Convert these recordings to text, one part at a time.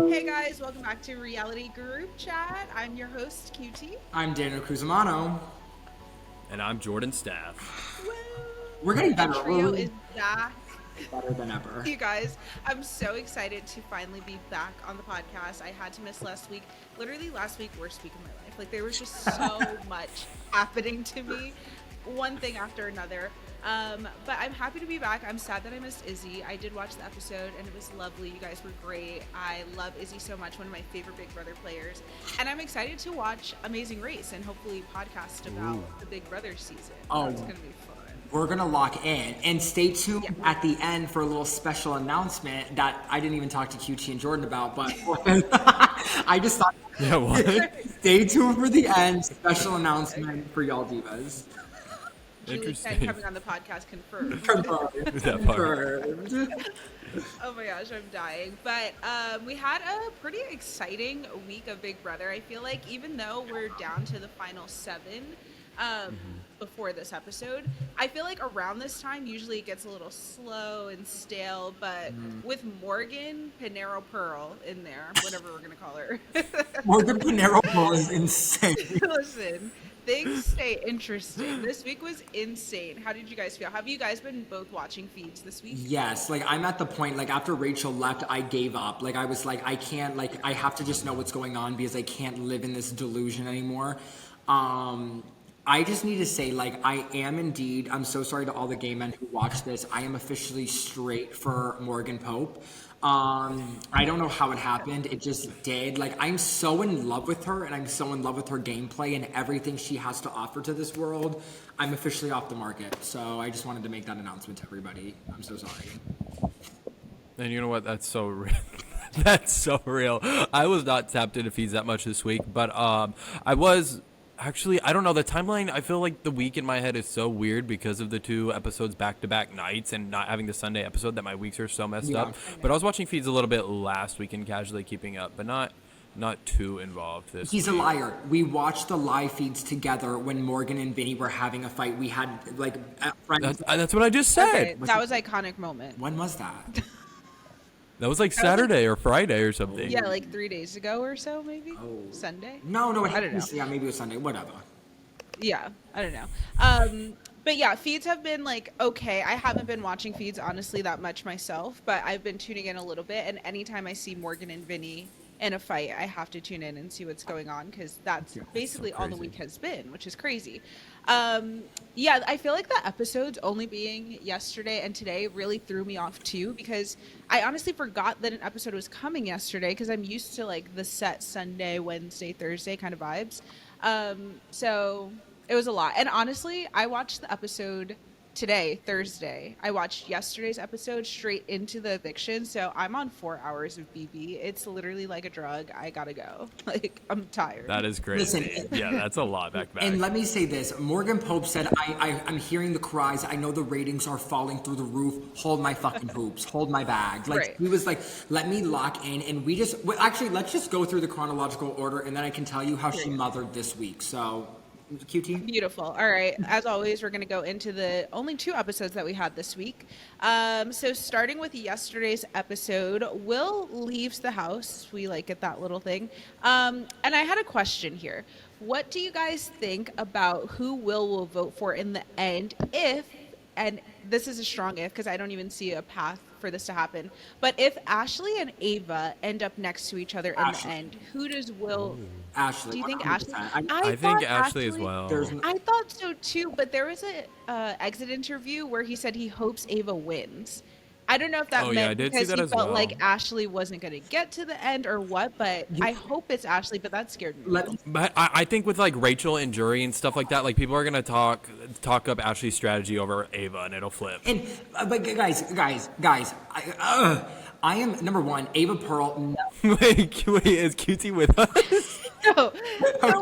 Hey guys, welcome back to Reality Group Chat. I'm your host, QT. I'm Daniel Cusimano. And I'm Jordan Staff. Woo! We're getting The better. trio is back. Better than ever. You guys, I'm so excited to finally be back on the podcast. I had to miss last week. Literally last week, worst week of my life. Like there was just so much happening to me, one thing after another. But I'm happy to be back. I'm sad that I missed Izzy. I did watch the episode and it was lovely. You guys were great. I love Izzy so much, one of my favorite Big Brother players. And I'm excited to watch Amazing Race and hopefully podcast about the Big Brother season. Oh. It's going to be fun. We're going to lock in. And stay tuned at the end for a little special announcement that I didn't even talk to QT and Jordan about, but I just thought, Yeah, what? stay tuned for the end. Special announcement for y'all divas. Julie said Interesting. coming on the podcast confirmed. That part. Oh my gosh, I'm dying. But we had a pretty exciting week of Big Brother. I feel like even though we're down to the final 7 before this episode, I feel like around this time usually it gets a little slow and stale. But with Morgan Panero Pearl in there, whatever we're going to call her. Morgan Panero Pearl is insane. Listen, things stay interesting. This week was insane. How did you guys feel? Have you guys been both watching feeds this week? Yes, like I'm at the point, like after Rachel left, I gave up. Like I was like, I can't, like I have to just know what's going on because I can't live in this delusion anymore. I just need to say, like, I am indeed, I'm so sorry to all the gay men who watch this. I am officially straight for Morgan Pope. I don't know how it happened. It just did. Like, I'm so in love with her, and I'm so in love with her gameplay and everything she has to offer to this world. I'm officially off the market. So I just wanted to make that announcement to everybody. I'm so sorry. And you know what? That's so real. That's so real. I was not tapped into feeds that much this week, but I was. Actually, I don't know. The timeline, I feel like the week in my head is so weird because of the 2 episodes back-to-back nights and not having the Sunday episode that my weeks are so messed up. But I was watching feeds a little bit last week and casually keeping up, but not too involved this He's a week. liar. We watched the live feeds together when Morgan and Vinny were having a fight. We had, like, friends. That's what I just said. Okay, that was iconic moment. When was that? That was like Saturday or Friday or something. Yeah, like 3 days ago or so, maybe. Oh. Sunday. No, I don't know. Yeah, maybe it was Sunday. Whatever. Yeah, I don't know. But yeah, feeds have been like okay. I haven't been watching feeds honestly that much myself, but I've been tuning in a little bit. And anytime I see Morgan and Vinny in a fight, I have to tune in and see what's going on because that's basically all the week has been, which is crazy. Yeah, I feel like the episodes only being yesterday and today really threw me off too because I honestly forgot that an episode was coming yesterday because I'm used to like the set Sunday, Wednesday, Thursday kind of vibes. So it was a lot. And honestly, I watched the episode today, Thursday. I watched yesterday's episode straight into the eviction. So I'm on 4 hours of BB. It's literally like a drug. I gotta go. Like, I'm tired. That is crazy. Listen, Yeah, that's a lot back to back. And let me say this. Morgan Pope said, I'm hearing the cries. I know the ratings are falling through the roof. Hold my fucking hoops. Hold my bag. Like, Right. he was like, let me lock in. And we just, well, actually, let's just go through the chronological order and then I can tell you how she mothered this week. So, QT? Beautiful. All right. As always, we're going to go into the only 2 episodes that we had this week. So starting with yesterday's episode, Will leaves the house. We like get that little thing. And I had a question here. What do you guys think about who Will vote for in the end if, and this is a strong if because I don't even see a path for this to happen, but if Ashley and Ava end up next to each other in the end, who does Will... Ashley. Do you think 100%. Ashley? I think Ashley as well. I thought so too, but there was a exit interview where he said he hopes Ava wins. I don't know if that meant I did see because that he as felt well. like Ashley wasn't going to get to the end or what, but I hope it's Ashley, but that scared me. But I think with like Rachel and Jury and stuff like that, like people are gonna talk up Ashley's strategy over Ava and it'll flip. And, but guys, I am, number one, Ava Pearl. Wait, is QT with us? No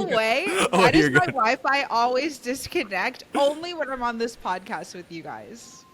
way. Oh, Why does you're my good. Wi-Fi always disconnect only when I'm on this podcast with you guys?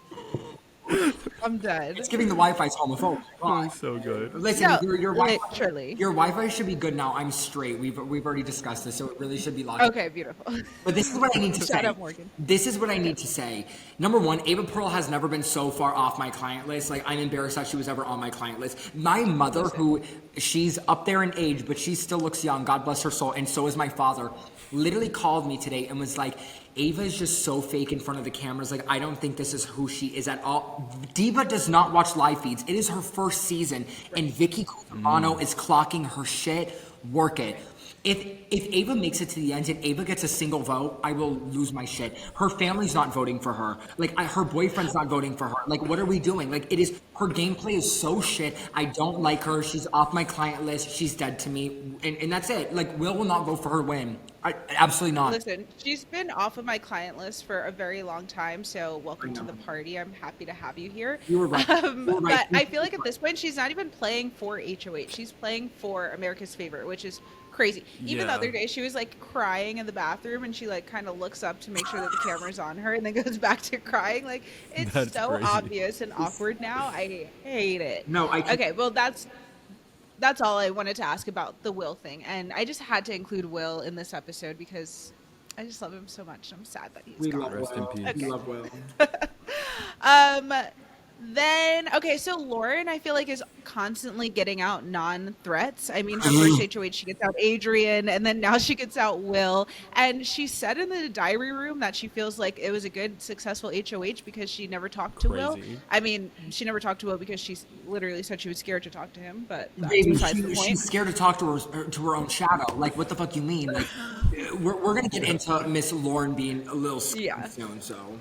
I'm dead. It's giving the Wi-Fi's homophobic. Oh, so good. Listen, No, your Wi-Fi, literally. your Wi-Fi should be good now. I'm straight. We've already discussed this, so it really should be locked. Okay, beautiful. But this is what I need to Shout say. out Morgan. This is what I need to say. Number one, Ava Pearl has never been so far off my client list. Like, I'm embarrassed that she was ever on my client list. My mother, who she's up there in age, but she still looks young, God bless her soul, and so is my father, literally called me today and was like, Ava is just so fake in front of the cameras. Like, I don't think this is who she is at all. Diva does not watch live feeds. It is her first season, and Vicky Cusumano is clocking her shit. Work it. If Ava makes it to the end and Ava gets a single vote, I will lose my shit. Her family's not voting for her. Like, her boyfriend's not voting for her. Like, what are we doing? Like, it is, her gameplay is so shit. I don't like her. She's off my client list. She's dead to me. And that's it. Like, will not vote for her win. Absolutely not. Listen, she's been off of my client list for a very long time, so welcome to the party. I'm happy to have you here. You were right. You were right. But I feel like at this point, she's not even playing for HOH. She's playing for America's Favorite, which is crazy. Even the Yeah. other day, she was like crying in the bathroom, and she like kind of looks up to make sure that the camera's on her, and then goes back to crying. Like, it's That's so crazy. obvious and awkward now. I hate it. No, Okay, well, that's all I wanted to ask about the Will thing, and I just had to include Will in this episode because I just love him so much. I'm sad that he's We gone. love Rest in Will. peace. We love Will. Then okay, so Lauren, I feel like is constantly getting out non-threats. I mean, her first HOH, she gets out Adrian, and then now she gets out Will. And she said in the diary room that she feels like it was a good, successful HOH because she never talked to Will. Crazy. I mean, she never talked to Will because she literally said she was scared to talk to him. But that's Baby, besides the point. she's scared to talk to her own shadow. Like, what the fuck you mean? Like, we're gonna get into Miss Lauren being a little scared Yeah. soon. So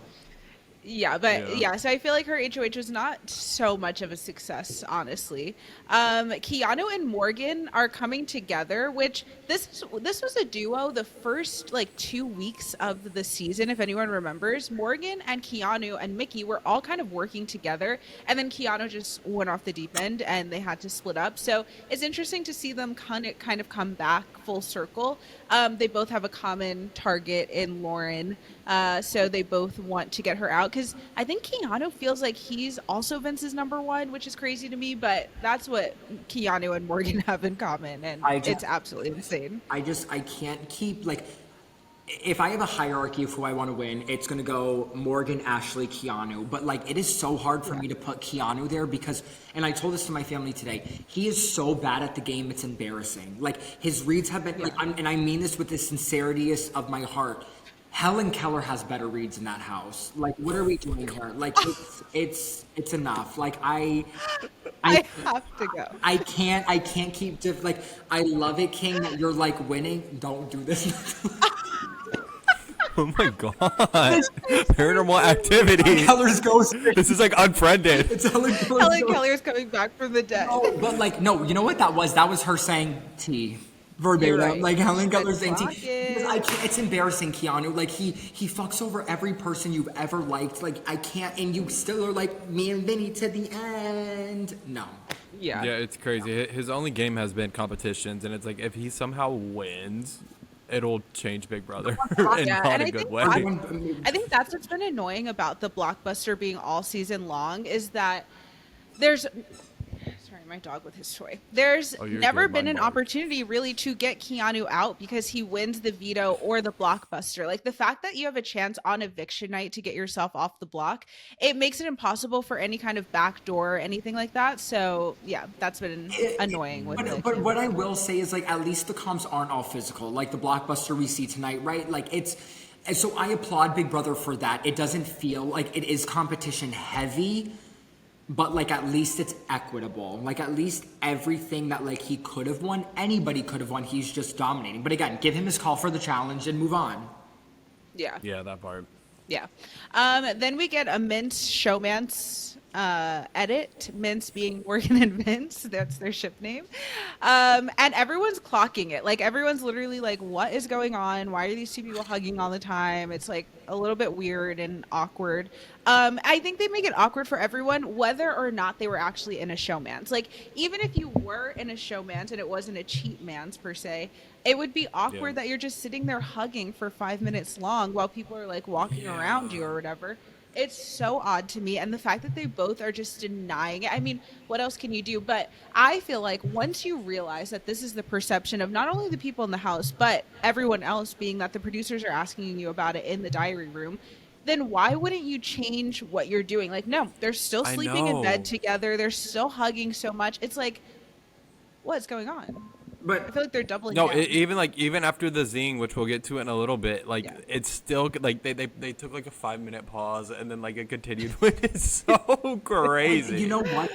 Yeah, but Yeah. yeah, so I feel like her HOH was not so much of a success, honestly. Keanu and Morgan are coming together, which this was a duo the first like 2 weeks of the season, if anyone remembers. Morgan and Keanu and Mickey were all kind of working together, and then Keanu just went off the deep end and they had to split up. So it's interesting to see them kind of come back full circle. They both have a common target in Lauren, so they both want to get her out. Because I think Keanu feels like he's also Vince's number one, which is crazy to me, but that's what Keanu and Morgan have in common, and it's absolutely insane. I can't keep, like, if I have a hierarchy of who I want to win, it's going to go Morgan, Ashley, Keanu. But, like, it is so hard for me to put Keanu there because, and I told this to my family today, he is so bad at the game, it's embarrassing. Like, his reads have been, like, and I mean this with the sincerityest of my heart, Helen Keller has better reads in that house. Like, what are we doing here? Like, it's enough. Like, I have to go. I can't keep, like, I love it, King, that you're, like, winning. Don't do this. Oh my god. Paranormal activity. Keller's ghost. This is like unfriended. It's Helen Keller's Helen ghost. Keller is coming back from the dead. No, but, like, no, you know what that was? That was her saying T. Verbatim. You're right. Like, Helen She Keller's said, saying "Fuck T. it." Because I can't, it's embarrassing, Keanu. Like, he fucks over every person you've ever liked. Like, I can't, and you still are like, me and Vinny to the end. No. Yeah. Yeah, it's crazy. His only game has been competitions, and it's like if he somehow wins, it'll change Big Brother and Yeah, not and a I good think way. I think that's what's been annoying about the Blockbuster being all season long is that there's sorry, my dog with his toy. There's Oh, you're never good, been mine an barked. opportunity really to get Keanu out because he wins the veto or the Blockbuster. Like the fact that you have a chance on eviction night to get yourself off the block, it makes it impossible for any kind of backdoor or anything like that. So yeah, that's been annoying with it. But what I will say is, like, at least the comps aren't all physical. Like the Blockbuster we see tonight, right? Like, it's, and so I applaud Big Brother for that. It doesn't feel like it is competition heavy, but, like, at least it's equitable. Like, at least everything that, like, he could have won, anybody could have won, he's just dominating. But again, give him his call for the challenge and move on. Yeah. Yeah, that part. Yeah. Then we get a Mince Showmance edit. Mince being Morgan and Vince. That's their ship name. And everyone's clocking it. Like, everyone's literally like, what is going on? Why are these two people hugging all the time? It's, like, a little bit weird and awkward. I think they make it awkward for everyone, whether or not they were actually in a Showmance. Like, even if you were in a Showmance and it wasn't a Cheatmance per se, it would be awkward Yeah. that you're just sitting there hugging for 5 minutes long while people are, like, walking around you or whatever. It's so odd to me, and the fact that they both are just denying it. I mean, what else can you do? But I feel like once you realize that this is the perception of not only the people in the house, but everyone else, being that the producers are asking you about it in the diary room, then why wouldn't you change what you're doing? Like, no, they're still I sleeping in bed know. together. They're still hugging so much. It's like, what's going on? I But feel like they're doubling No, down. even like even after the zing, which we'll get to in a little bit, like Yeah. it's still like they took like a 5 minute pause and then like it continued, which is so you crazy. know what?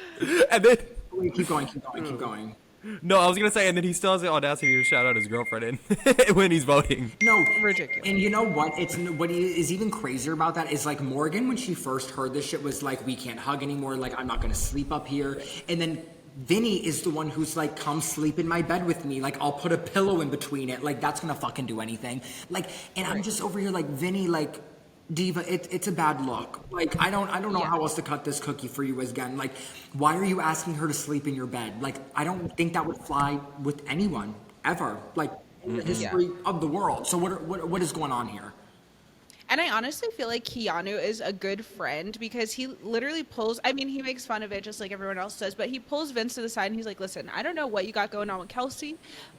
And then Wait, keep going, keep going, keep going. no, I was gonna say, and then he still has the audacity to shout out his girlfriend in when he's voting. No, Ridiculous. and you know what? It's what is even crazier about that is like Morgan when she first heard this shit was like, we can't hug anymore. Like I'm not gonna sleep up here. And then Vinny is the one who's like, come sleep in my bed with me. Like I'll put a pillow in between it. Like that's gonna fucking do anything. Like, and I'm just over here like Vinny, like Diva, it's a bad look. Like I don't know Yeah. how else to cut this cookie for you again. Like, why are you asking her to sleep in your bed? Like I don't think that would fly with anyone ever. Like in the Yeah. history of the world. So what is going on here? And I honestly feel like Keanu is a good friend because he literally pulls, I mean, he makes fun of it just like everyone else does, but he pulls Vince to the side and he's like, listen, I don't know what you got going on with Kelsey,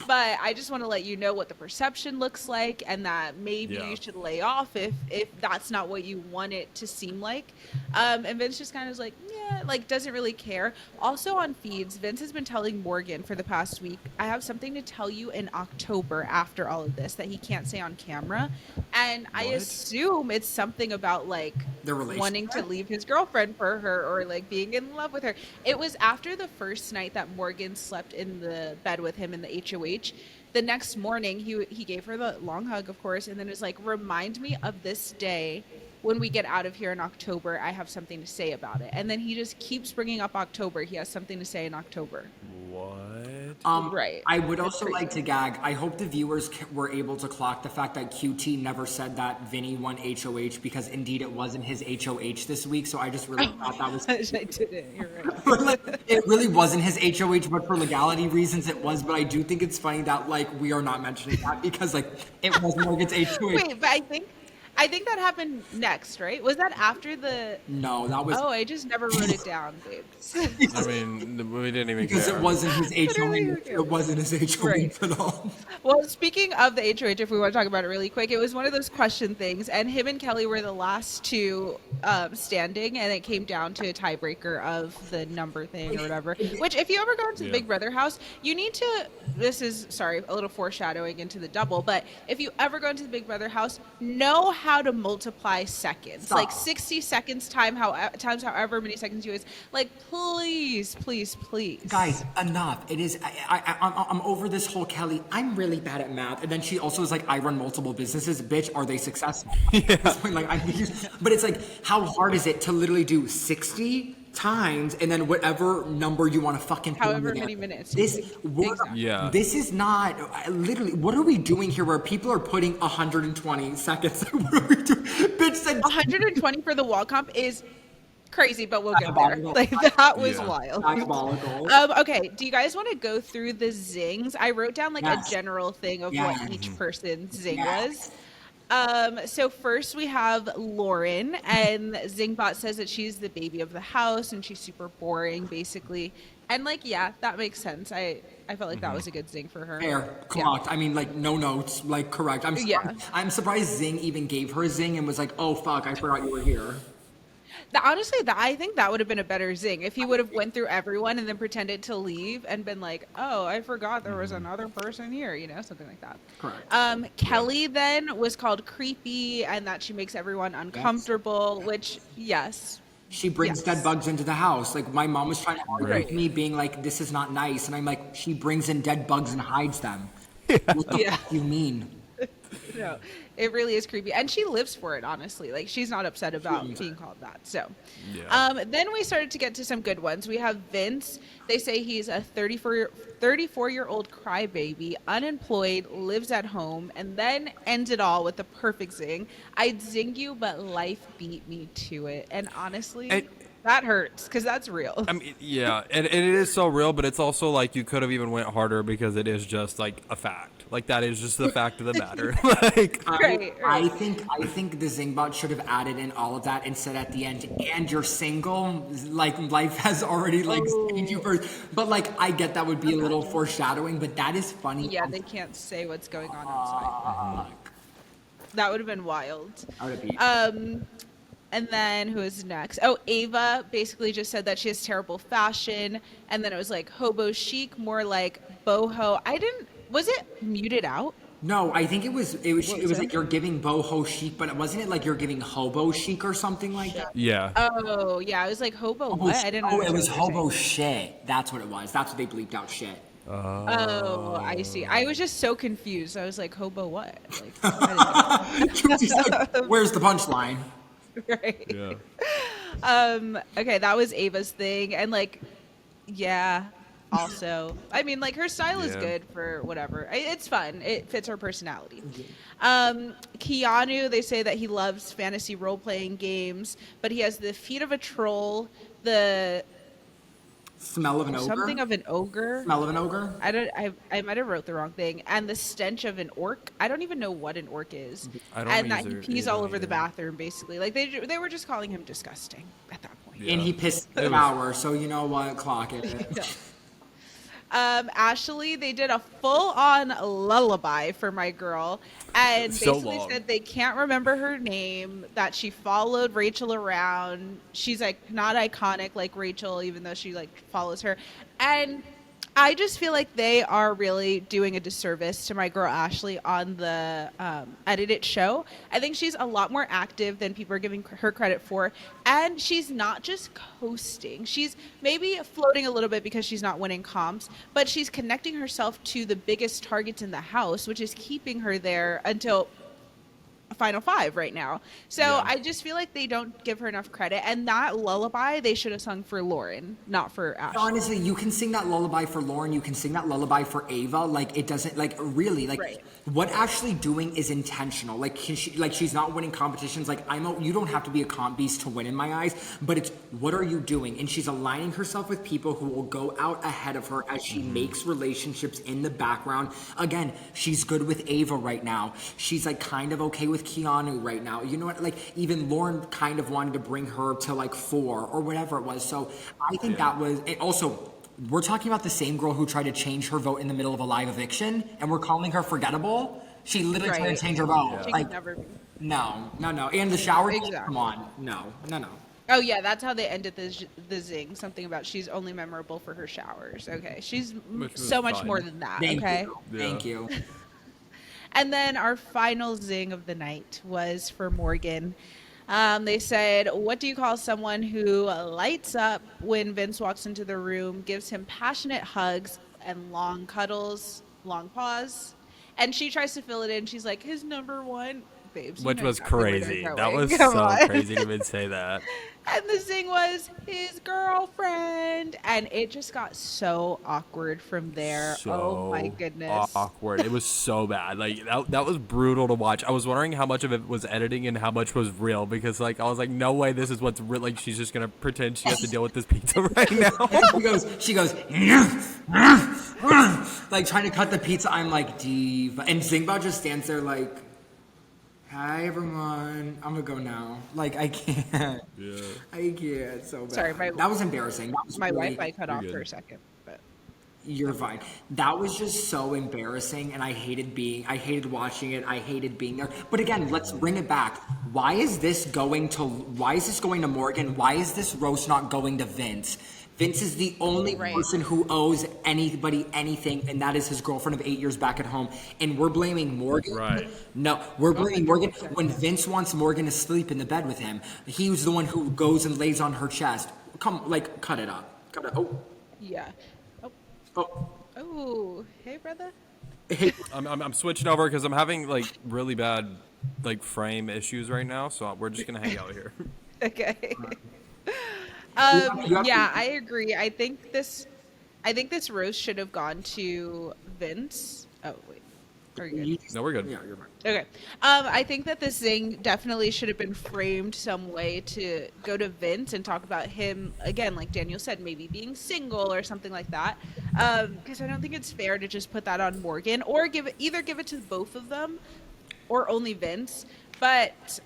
but I just want to let you know what the perception looks like and that maybe Yeah. you should lay off if that's not what you want it to seem like. And Vince just kind of is like, yeah, like doesn't really care. Also on feeds, Vince has been telling Morgan for the past week, I have something to tell you in October after all of this that he can't say on camera. And I What? assume it's something about like Their wanting to relationship? leave his girlfriend for her or like being in love with her. It was after the first night that Morgan slept in the bed with him in the HOH. The next morning, he gave her the long hug, of course, and then was like, remind me of this day when we get out of here in October. I have something to say about it. And then he just keeps bringing up October. He has something to say in October. What? Right. I would It's also crazy. like to gag. I hope the viewers were able to clock the fact that QT never said that Vinny won HOH because indeed it wasn't his HOH this week. So I just really thought that was. I didn't. You're right. Like, it really wasn't his HOH, but for legality reasons it was. But I do think it's funny that like we are not mentioning that because like it was Morgan's HOH. Wait, but I think that happened next, right? Was that after the? No, that was Oh, I just never wrote it down, babes. I mean, we didn't even because care. it wasn't his Literally, HOH. who cares? It wasn't his HOH Right. at all. Well, speaking of the HOH, if we want to talk about it really quick, it was one of those question things, and him and Kelly were the last two standing, and it came down to a tiebreaker of the number thing or whatever. Which, if you ever go into the Yeah. Big Brother house, you need to. This is sorry, a little foreshadowing into the double, but if you ever go into the Big Brother house, know how to multiply seconds, Stop. like 60 seconds times however many seconds you is. Like, please, please, please, Guys, enough. It is. I'm over this whole Kelly. I'm really bad at math, and then she also is like, I run multiple businesses. Bitch, are they successful? Yeah. Like, but it's like, how hard is it to literally do 60 times and then whatever number you want to fucking put However in there? many minutes. Exactly. Yeah. This is not literally. What are we doing here? Where people are putting 120 seconds? What are we doing? Bitch said 120 for the wall comp is crazy, but we'll get there. Diabolical. Like that was Yeah. wild. diabolical. Okay, do you guys want to go through the zings? I wrote down like Yes. a general thing of Yes. what each person's zing Yes. was. So first we have Lauren, and Zingbot says that she's the baby of the house and she's super boring, basically. And like, yeah, that makes sense. I felt like that was a good zing for her. Fair, clocked. I mean, like no notes, like correct. Yeah. I'm surprised Zing even gave her a zing and was like, "Oh fuck, I forgot you were here." Honestly, I think that would have been a better zing if he would have went through everyone and then pretended to leave and been like, "Oh, I forgot there was another person here," something like that. Correct. Kelly then was called creepy and that she makes everyone uncomfortable, which yes, She brings Yes. dead bugs into the house. Like my mom was trying to argue Right. with me, being like, "This is not nice," and I'm like, "She brings in dead bugs and hides them." What the Yeah. fuck do you mean? no, it really is creepy, and she lives for it. Honestly, like she's not upset about being called that. So, Yeah. then we started to get to some good ones. We have Vince. They say he's a 34-year-old crybaby, unemployed, lives at home, and then ends it all with the perfect zing. I'd zing you, but life beat me to it. And honestly, That hurts because that's real. I mean, yeah, and it is so real, but it's also like you could have even went harder because it is just like a fact. Like that is just the fact of the matter. Like, Right, right. I think the Zingbot should have added in all of that and said at the end, and you're single, like life has already like saved you Oh, first. But like I get that would be a little foreshadowing, but that is funny yeah, as they can't say what's going on outside. fuck. That would have been wild. I would be. Um, and then who is next? Oh, Ava basically just said that she has terrible fashion, and then it was like hobo chic, more like boho. I didn't. Was it muted out? No, I think What it was was it? like you're giving boho chic, but wasn't it like you're giving hobo chic or something like that? yeah, Oh, yeah. I was like hobo. Hobo What? sh- I didn't oh, it understand was what you're saying. hobo shit. That's what it was. That's what they bleeped out shit. Oh, I see. I was just so confused. I was like, hobo what? Like, I She's like, where's the punchline? didn't right. yeah. Okay, that was Ava's thing, and like, yeah. Also, I mean, like her style is Yeah. good for whatever. It's fun. It fits her personality. Keanu, they say that he loves fantasy role playing games, but he has the feet of a troll, the Smell of an ogre. something of an ogre. Smell of an ogre. I don't. I might have wrote the wrong thing. And the stench of an orc. I don't even know what an orc is. I don't And that he either- pees I all don't over the either. bathroom, basically. Like they were just calling him disgusting at that point. Yeah. And he pissed It the was- shower, so you know what? Clock it. Yeah. Ashley, they did a full-on lullaby for my girl, and So basically long. said they can't remember her name. That she followed Rachel around. She's like not iconic like Rachel, even though she like follows her. And I just feel like they are really doing a disservice to my girl Ashley on the edited show. I think she's a lot more active than people are giving her credit for. And she's not just coasting. She's maybe floating a little bit because she's not winning comps, but she's connecting herself to the biggest targets in the house, which is keeping her there until Final Five right now. So Yeah. I just feel like they don't give her enough credit. And that lullaby they should have sung for Lauren, not for Ashley. Honestly, you can sing that lullaby for Lauren. You can sing that lullaby for Ava. Like it doesn't like really like Right. what Ashley doing is intentional. Like she's not winning competitions. Like you don't have to be a comp beast to win in my eyes. But it's what are you doing? And she's aligning herself with people who will go out ahead of her as she makes relationships in the background. Again, she's good with Ava right now. She's like kind of okay with Keanu right now. You know what? Like even Lauren kind of wanted to bring her to like 4 or whatever it was. So I think that was it. Also, we're talking about the same girl who tried to change her vote in the middle of a live eviction, and we're calling her forgettable. She literally tried Right. to change her vote. She Like could never be. no. And the shower. thing, Exactly. Come on, no. Oh yeah, that's how they ended the zing. Something about she's only memorable for her showers. Okay, she's Which was so much fine. more than that. Thank Okay, you. Yeah. Thank you. and then our final zing of the night was for Morgan. They said, "What do you call someone who lights up when Vince walks into the room, gives him passionate hugs and long cuddles, long pause?" And she tries to fill it in. She's like, "His number one." Babes, you Which know was exactly where they're crazy. That going. was Come so on. crazy to even say that. And the zing was his girlfriend. And it just got so awkward from there. Oh my So goodness. awkward. It was so bad. Like that was brutal to watch. I was wondering how much of it was editing and how much was real because like I was like, no way, this is what's real. Like she's just gonna pretend she has to deal with this pizza right now. She goes, like trying to cut the pizza. I'm like, diva. And Zingbot just stands there like, hi everyone. I'm gonna go now. Like I can't. Yeah. I can't. So bad. Sorry, that was embarrassing. That was My really, Wi-Fi cut off good. for a second. But You're fine. That was just so embarrassing, and I hated watching it. I hated being there. But again, let's bring it back. Why is this going to Morgan? Why is this roast not going to Vince? Vince is the only Right. person who owes anybody anything, and that is his girlfriend of 8 years back at home. And we're blaming Morgan. Right. No, we're blaming Morgan. When Vince wants Morgan to sleep in the bed with him, he was the one who goes and lays on her chest. Cut it up. Cut it. yeah. Oh, Oh. oh, hey brother. I'm switching over because I'm having like really bad like frame issues right now, so we're just gonna hang out here. Okay. You have Yeah, to- I agree. I think this roast should have gone to Vince. Oh wait. Are you good? No, we're good. Yeah, you're right. Okay. I think that this thing definitely should have been framed some way to go to Vince and talk about him again, like Daniel said, maybe being single or something like that. Because I don't think it's fair to just put that on Morgan or either give it to both of them or only Vince. But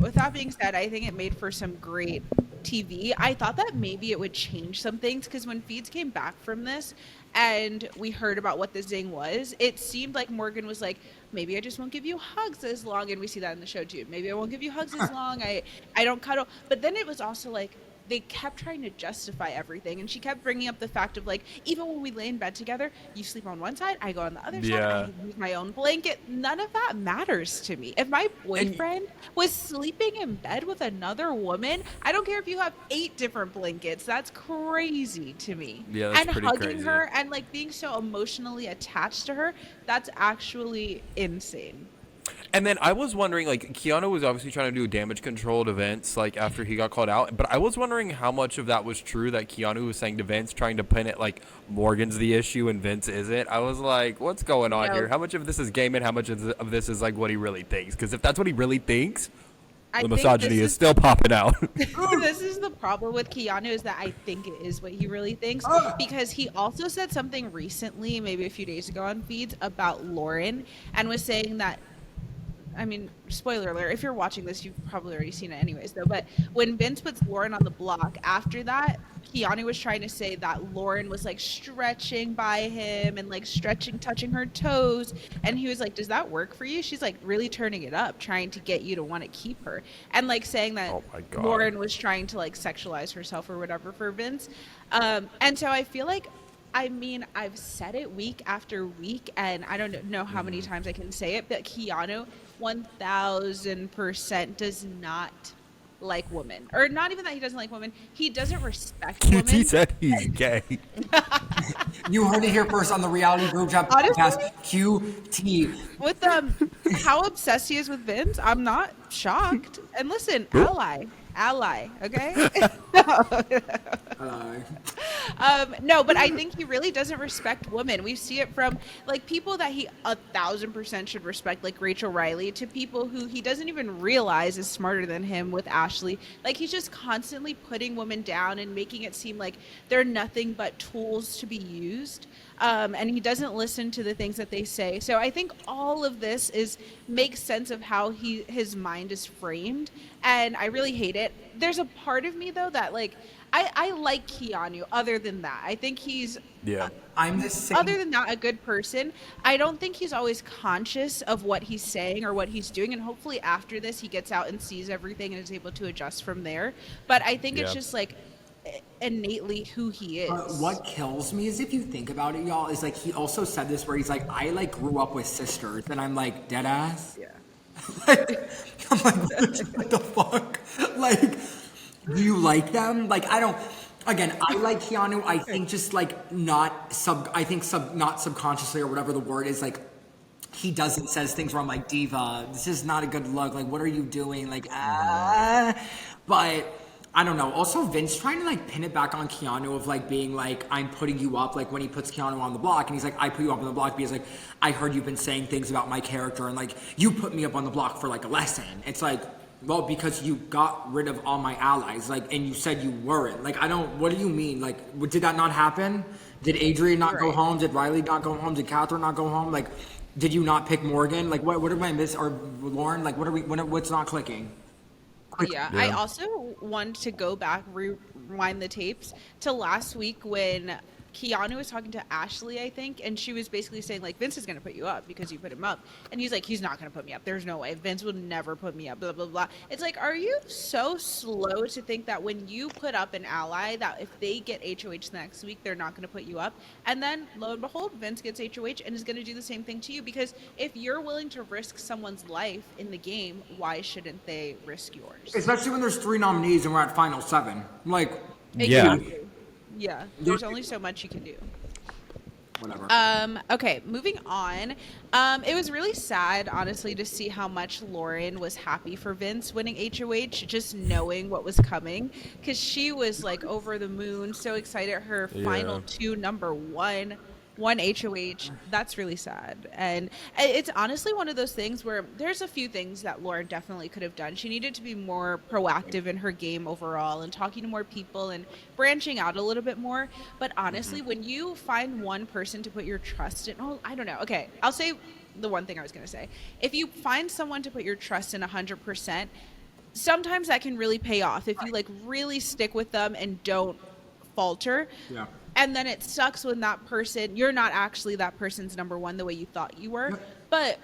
with that being said, I think it made for some great TV. I thought that maybe it would change some things because when feeds came back from this and we heard about what the zing was, it seemed like Morgan was like, maybe I just won't give you hugs as long, and we see that in the show too. Maybe I won't give you hugs as long. I don't cuddle. But then it was also like they kept trying to justify everything, and she kept bringing up the fact of like, even when we lay in bed together, you sleep on one side, I go on the other side, Yeah. I use my own blanket. None of that matters to me. If my boyfriend was sleeping in bed with another woman, I don't care if you have 8 different blankets. That's crazy to me. Yeah, that's and pretty hugging crazy. her and like being so emotionally attached to her, that's actually insane. And then I was wondering, like, Keanu was obviously trying to do damage control to Vince, like, after he got called out. But I was wondering how much of that was true that Keanu was saying to Vince, trying to pin it, like, Morgan's the issue and Vince isn't. I was like, what's going on No. here? How much of this is game and how much of this is, like, what he really thinks? Because if that's what he really thinks, I the think misogyny this is still popping out. this is the problem with Keanu, is that I think it is what he really thinks, because he also said something recently, maybe a few days ago on feeds, about Lauren, and was saying that, I mean, spoiler alert, if you're watching this, you've probably already seen it anyways, though. But when Vince puts Lauren on the block, after that, Keanu was trying to say that Lauren was like stretching by him and like stretching, touching her toes. And he was like, does that work for you? She's like really turning it up, trying to get you to want to keep her. And like saying that Oh my God. Lauren was trying to like sexualize herself or whatever for Vince. And so I feel like, I mean, I've said it week after week, and I don't know how many times I can say it, but Keanu 1000% does not like women. Or not even that he doesn't like women. He doesn't respect women. QT said he's gay. You heard it here first on the Reality Group Chat Honestly? podcast. QT. With how obsessed he is with Vince, I'm not shocked. And listen, ally, okay? No, but I think he really doesn't respect women. We see it from like people that he 1000% should respect, like Rachel Riley, to people who he doesn't even realize is smarter than him with Ashley. Like he's just constantly putting women down and making it seem like they're nothing but tools to be used. And he doesn't listen to the things that they say. So I think all of this makes sense of how his mind is framed, and I really hate it. There's a part of me though that like I like Keanu. Other than that, I think he's Yeah. I'm the same. other than that a good person. I don't think he's always conscious of what he's saying or what he's doing, and hopefully after this he gets out and sees everything and is able to adjust from there. But I think it's Yeah. just like innately who he is. What kills me is if you think about it, y'all, is like he also said this where he's like, I like grew up with sisters, and I'm like, dead ass. Yeah. I'm like, what the fuck? Like, do you like them? Like, I don't. Again, I like Keanu. I think just like not subconsciously or whatever the word is. Like, he says things where I'm like, diva, this is not a good look. Like, what are you doing? Like, but. I don't know. Also, Vince trying to like pin it back on Keanu of like being like, I'm putting you up, like when he puts Keanu on the block and he's like, I put you up on the block because like I heard you've been saying things about my character and like you put me up on the block for like a lesson. It's like, well, because you got rid of all my allies, like, and you said you weren't. Like, what do you mean? Like, did that not happen? Did Adrian not go home? Did Riley not go home? Did Catherine not go home? Like, did you not pick Morgan? Like, what am I missing? Or Lauren? Like, what's not clicking? Yeah, I also wanted to go back, rewind the tapes to last week when Keanu was talking to Ashley, I think, and she was basically saying, like, Vince is going to put you up because you put him up. And he's like, he's not going to put me up. There's no way. Vince will never put me up, blah, blah, blah. It's like, are you so slow to think that when you put up an ally, that if they get HOH next week, they're not going to put you up? And then, lo and behold, Vince gets HOH and is going to do the same thing to you. Because if you're willing to risk someone's life in the game, why shouldn't they risk yours? Especially when there's 3 nominees and we're at final 7. Like, Exactly. Yeah, there's only so much you can do. Whatever. Okay, moving on. It was really sad, honestly, to see how much Lauren was happy for Vince winning HOH, just knowing what was coming, because she was like over the moon, so excited. Her final 2, number 1. one HOH. That's really sad. And it's honestly one of those things where there's a few things that Lauren definitely could have done. She needed to be more proactive in her game overall and talking to more people and branching out a little bit more. But honestly, when you find one person to put your trust in, oh, I don't know. Okay, I'll say the one thing I was going to say. If you find someone to put your trust in 100%, sometimes that can really pay off if you like really stick with them and don't falter. Yeah. And then it sucks when that person, you're not actually that person's number one the way you thought you were. But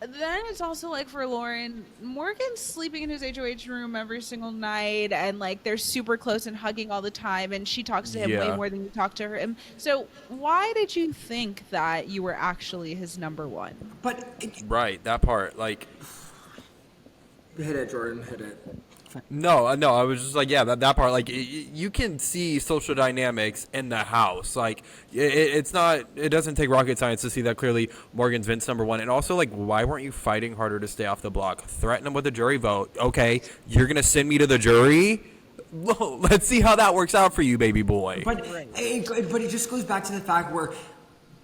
then it's also like for Lauren, Morgan's sleeping in his HOH room every single night, and like they're super close and hugging all the time, and she talks to him way more than you talk to her. And so why did you think that you were actually his number one? But Right, that part, like, hit it, Jordan. Hit it. no, I was just like, yeah, that part, like, you can see social dynamics in the house. Like, it's not, it doesn't take rocket science to see that clearly Morgan's Vince number one. And also, like, why weren't you fighting harder to stay off the block? Threaten him with a jury vote. Okay, you're going to send me to the jury? Well, let's see how that works out for you, baby boy. But it just goes back to the fact where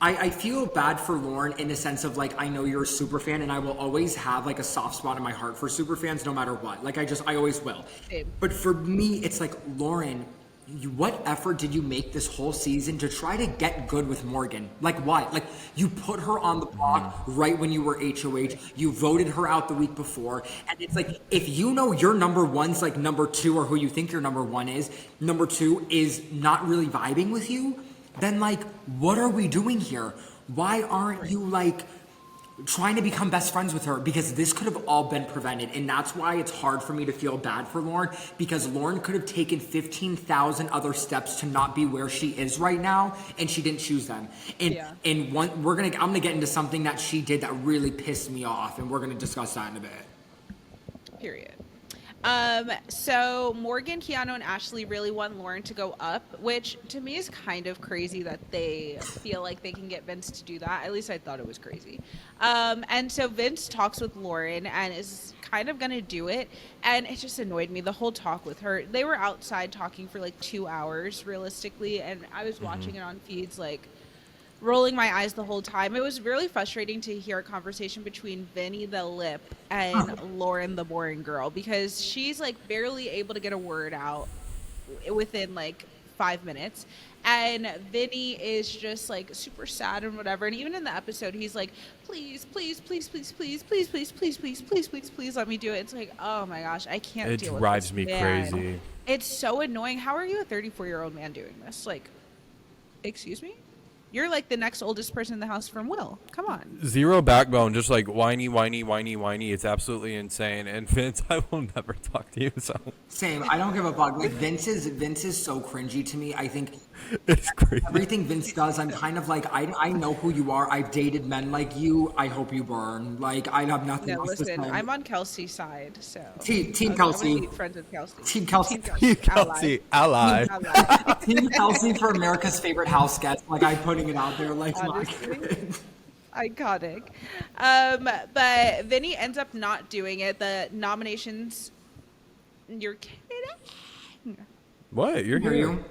I feel bad for Lauren in the sense of like, I know you're a super fan and I will always have like a soft spot in my heart for super fans no matter what. Like I always will. Same. But for me, it's like, Lauren, what effort did you make this whole season to try to get good with Morgan? Like why? Like you put her on the block right when you were HOH. You voted her out the week before. And it's like, if you know your number one's like number two, or who you think your number one is, number two is not really vibing with you, then like, what are we doing here? Why aren't you like trying to become best friends with her? Because this could have all been prevented. And that's why it's hard for me to feel bad for Lauren, because Lauren could have taken 15,000 other steps to not be where she is right now, and she didn't choose them. And I'm gonna get into something that she did that really pissed me off, and we're gonna discuss that in a bit. Period. So Morgan, Keanu, and Ashley really want Lauren to go up, which to me is kind of crazy that they feel like they can get Vince to do that. At least I thought it was crazy. And so Vince talks with Lauren and is kind of going to do it. And it just annoyed me, the whole talk with her. They were outside talking for like 2 hours realistically. And I was watching it on feeds, like rolling my eyes the whole time. It was really frustrating to hear a conversation between Vinny the Lip and Lauren the Boring Girl, because she's like barely able to get a word out within like 5 minutes. And Vinny is just like super sad and whatever. And even in the episode, he's like, please, please, please, please, please, please, please, please, please, please, please, please let me do it. It's like, oh my gosh, I can't deal with this. It drives me man. crazy. It's so annoying. How are you a 34-year-old man doing this? Like, excuse me? You're like the next oldest person in the house from Will. Come on. Zero backbone, just like whiny, whiny, whiny, whiny. It's absolutely insane. And Vince, I will never talk to you. So Same. I don't give a fuck. Like Vince is so cringy to me. I think it's crazy. Everything Vince does, I'm kind of like, I know who you are. I've dated men like you. I hope you burn. Like I have nothing No, else listen, to say. I'm on Kelsey's side, so Team I'm Kelsey. gonna be friends with Kelsey. Team Kelsey. Kelsey, ally. Team Kelsey for America's favorite house guest. Like I'm putting it out there. Like Honestly. Iconic. But Vinny ends up not doing it. The nominations. You're kidding. What? You're Hear here. you?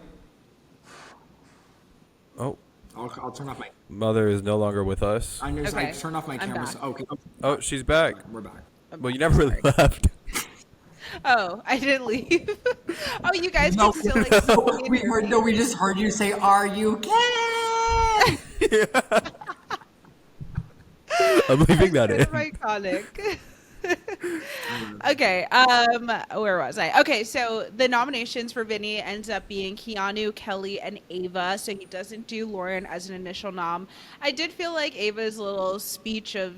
Oh, I'll turn off my. mother is no longer with us. I Okay, turned off my I'm camera. back. So, okay. Oh, she's back. We're back. Well, you never really left. Oh, I didn't leave. Oh, you guys No, can still like see me and hear me. we just heard you say, "Are you kidding?" I'm leaving that in. Iconic. Okay, where was I? Okay, so the nominations for Vinny ends up being Keanu, Kelly, and Ava. So he doesn't do Lauren as an initial nom. I did feel like Ava's little speech of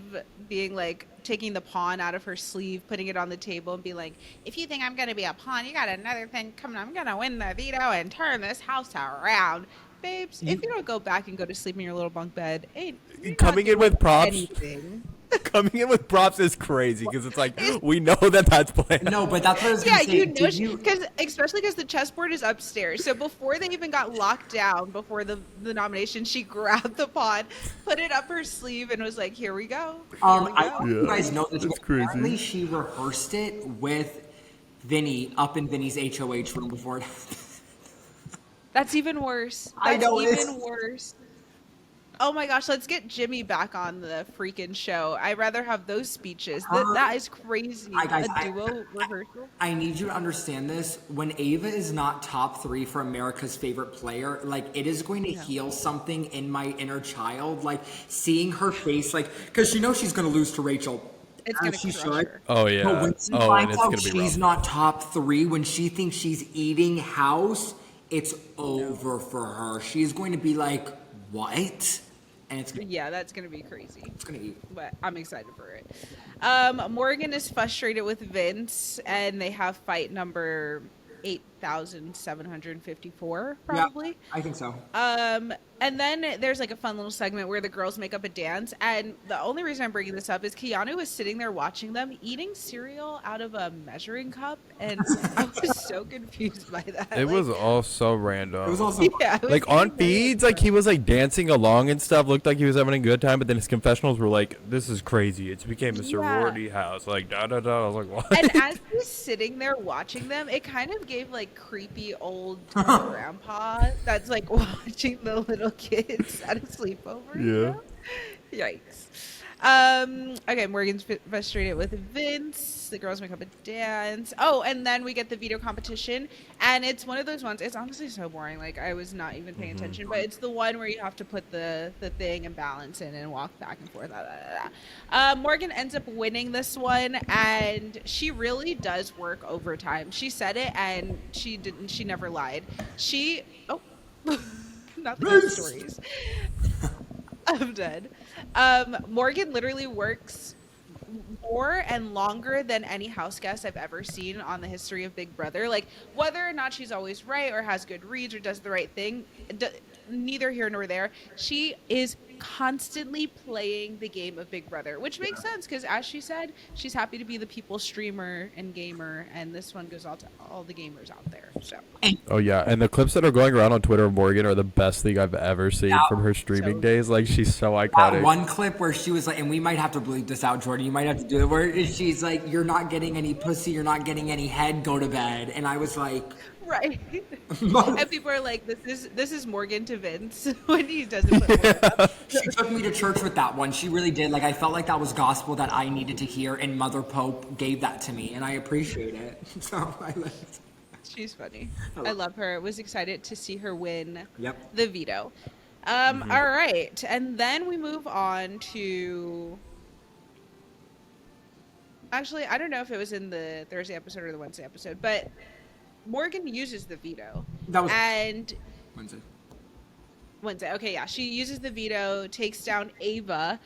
being like taking the pawn out of her sleeve, putting it on the table, and being like, "If you think I'm gonna be a pawn, you got another thing coming. I'm gonna win the veto and turn this house around." Babes, if you don't go back and go to sleep in your little bunk bed, you're Coming in with props. anything. Coming in with props is crazy because it's like we know that that's planned. No, but that's what I was Yeah, gonna say. you know, Did you? especially because the chessboard is upstairs. So before they even got locked down, before the nomination, she grabbed the pawn, put it up her sleeve, and was like, "Here we go." I hope you guys know this. That's crazy. Apparently, she rehearsed it with Vinny up in Vinny's HOH room before it happened. That's even worse. I That's know, even it's- worse. Oh my gosh, let's get Jimmy back on the freaking show. I'd rather have those speeches. Her, That is crazy. guys, A duo rehearsal. I need you to understand this. When Ava is not top 3 for America's favorite player, like it is going to No. heal something in my inner child. Like seeing her face, like because she knows she's going to lose to Rachel, It's as gonna she crush should. her. Oh But yeah. when she Oh, and finds it's out gonna be she's rough. not top 3, when she thinks she's eating house, it's over for her. She's going to be like, "What?" And Yeah, that's gonna be crazy. it's going to eat. But I'm excited for it. Morgan is frustrated with Vince, and they have fight number 8,754, Yeah, probably. I think so. And then there's like a fun little segment where the girls make up a dance. And the only reason I'm bringing this up is Keanu was sitting there watching them eating cereal out of a measuring cup. And I was so confused by that. It was Like, all so It random. was also yeah, it was Like on getting very feeds, like he was like dancing along and stuff. Looked like he was having a good time, but then his confessionals were like, "This is crazy. It's became a Yeah. sorority house." Like da da da. I was like, "What?" And as he's sitting there watching them, it kind of gave like creepy old grandpa that's like watching the little kids at a sleepover. You know? Yikes. Okay, Morgan's frustrated with Vince. The girls make up a dance. Oh, and then we get the veto competition, and it's one of those ones. It's honestly so boring. Like I was not even paying attention, but it's the one where you have to put the thing and balance in and walk back and forth. Morgan ends up winning this one, and she really does work overtime. She said it, and she didn't. She never lied. She not the good stories. I'm dead. Morgan literally works more and longer than any house guest I've ever seen on the history of Big Brother. Like, whether or not she's always right or has good reads or does the right thing, neither here nor there. She is constantly playing the game of Big Brother, which makes sense because, as she said, she's happy to be the people's streamer and gamer, and this one goes out to all the gamers out there. So. Oh yeah, and the clips that are going around on Twitter of Morgan are the best thing I've ever seen from her streaming days. Like she's so that iconic. one clip where she was like, and we might have to bleep this out, Jordan. You might have to do it. Where she's like, "You're not getting any pussy. You're not getting any head. Go to bed." And I was like, Right. And people are like, this is Morgan to Vince when he doesn't put Morgan up. she took me to church with that one. She really did. Like I felt like that was gospel that I needed to hear, and Mother Pope gave that to me, and I appreciate it. So I liked. She's funny. I love her. Was excited to see her win Yep. the veto. All right. And then we move on to actually, I don't know if it was in the Thursday episode or the Wednesday episode, but Morgan uses the veto. That was And Wednesday. Wednesday. Okay, yeah. She uses the veto, takes down Ava.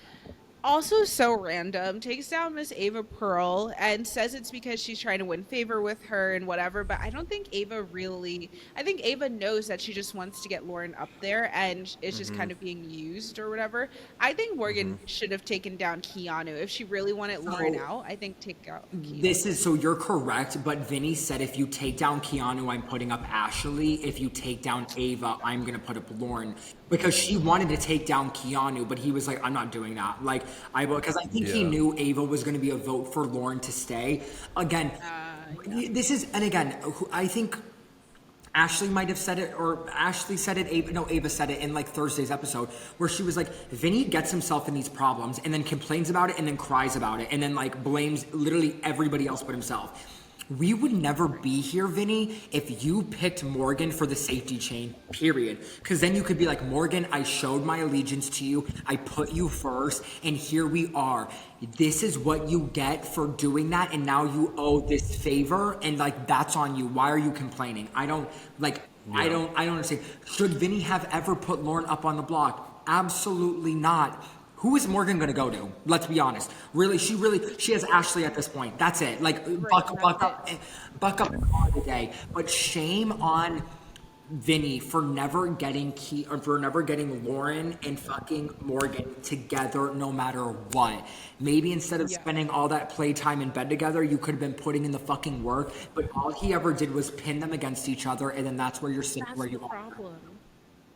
Also so random. Takes down Miss Ava Pearl and says it's because she's trying to win favor with her and whatever, but I don't think Ava really I think Ava knows that she just wants to get Lauren up there and is just kind of being used or whatever. I think Morgan should have taken down Keanu. If she really wanted Lauren out, I think take out Keanu. This is so you're correct, but Vinny said if you take down Keanu, I'm putting up Ashley. If you take down Ava, I'm gonna put up Lauren. Because she wanted to take down Keanu, but he was like, "I'm not doing that." Like because I think he knew Ava was going to be a vote for Lauren to stay. Again, this is, and again, I think Ashley might have said it, or Ashley said it. Ava said it in like Thursday's episode, where she was like, "Vinny gets himself in these problems and then complains about it and then cries about it and then like blames literally everybody else but himself." We would never be here, Vinny, if you picked Morgan for the safety chain, period. Because then you could be like, "Morgan, I showed my allegiance to you. I put you first, and here we are. This is what you get for doing that, and now you owe this favor, and like that's on you. Why are you complaining?" I don't understand. Should Vinny have ever put Lauren up on the block? Absolutely not. Who is Morgan going to go to? Let's be honest. Really, she has Ashley at this point. That's it. Like, buck up and call it a day. But shame on Vinny for never getting Lauren and fucking Morgan together no matter what. Maybe instead of spending all that playtime in bed together, you could have been putting in the fucking work. But all he ever did was pin them against each other, and then that's where you're sitting where you are. Problem.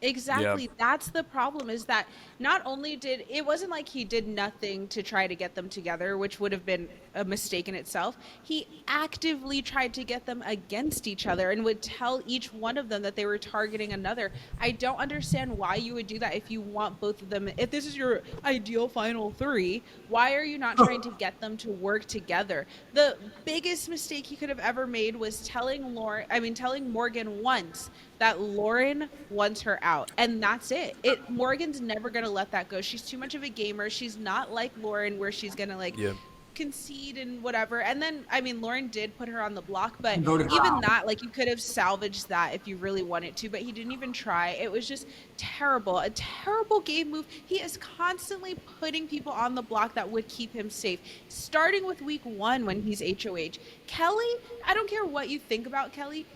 Yeah. Exactly. That's the problem, is that not only did it wasn't like he did nothing to try to get them together, which would have been a mistake in itself. He actively tried to get them against each other and would tell each one of them that they were targeting another. I don't understand why you would do that if you want both of them. If this is your ideal final three, why are you not trying to get them to work together? The biggest mistake he could have ever made was telling Morgan once that Lauren wants her out, and that's it. Morgan's never gonna let that go. She's too much of a gamer. She's not like Lauren, where she's gonna like Yeah. concede and whatever. And then, I mean, Lauren did put her on the block, but Voted her even out. that, like, you could have salvaged that if you really wanted to, but he didn't even try. It was just terrible, a terrible game move. He is constantly putting people on the block that would keep him safe, starting with week 1 when he's HOH. Kelly, I don't care what you think about Kelly.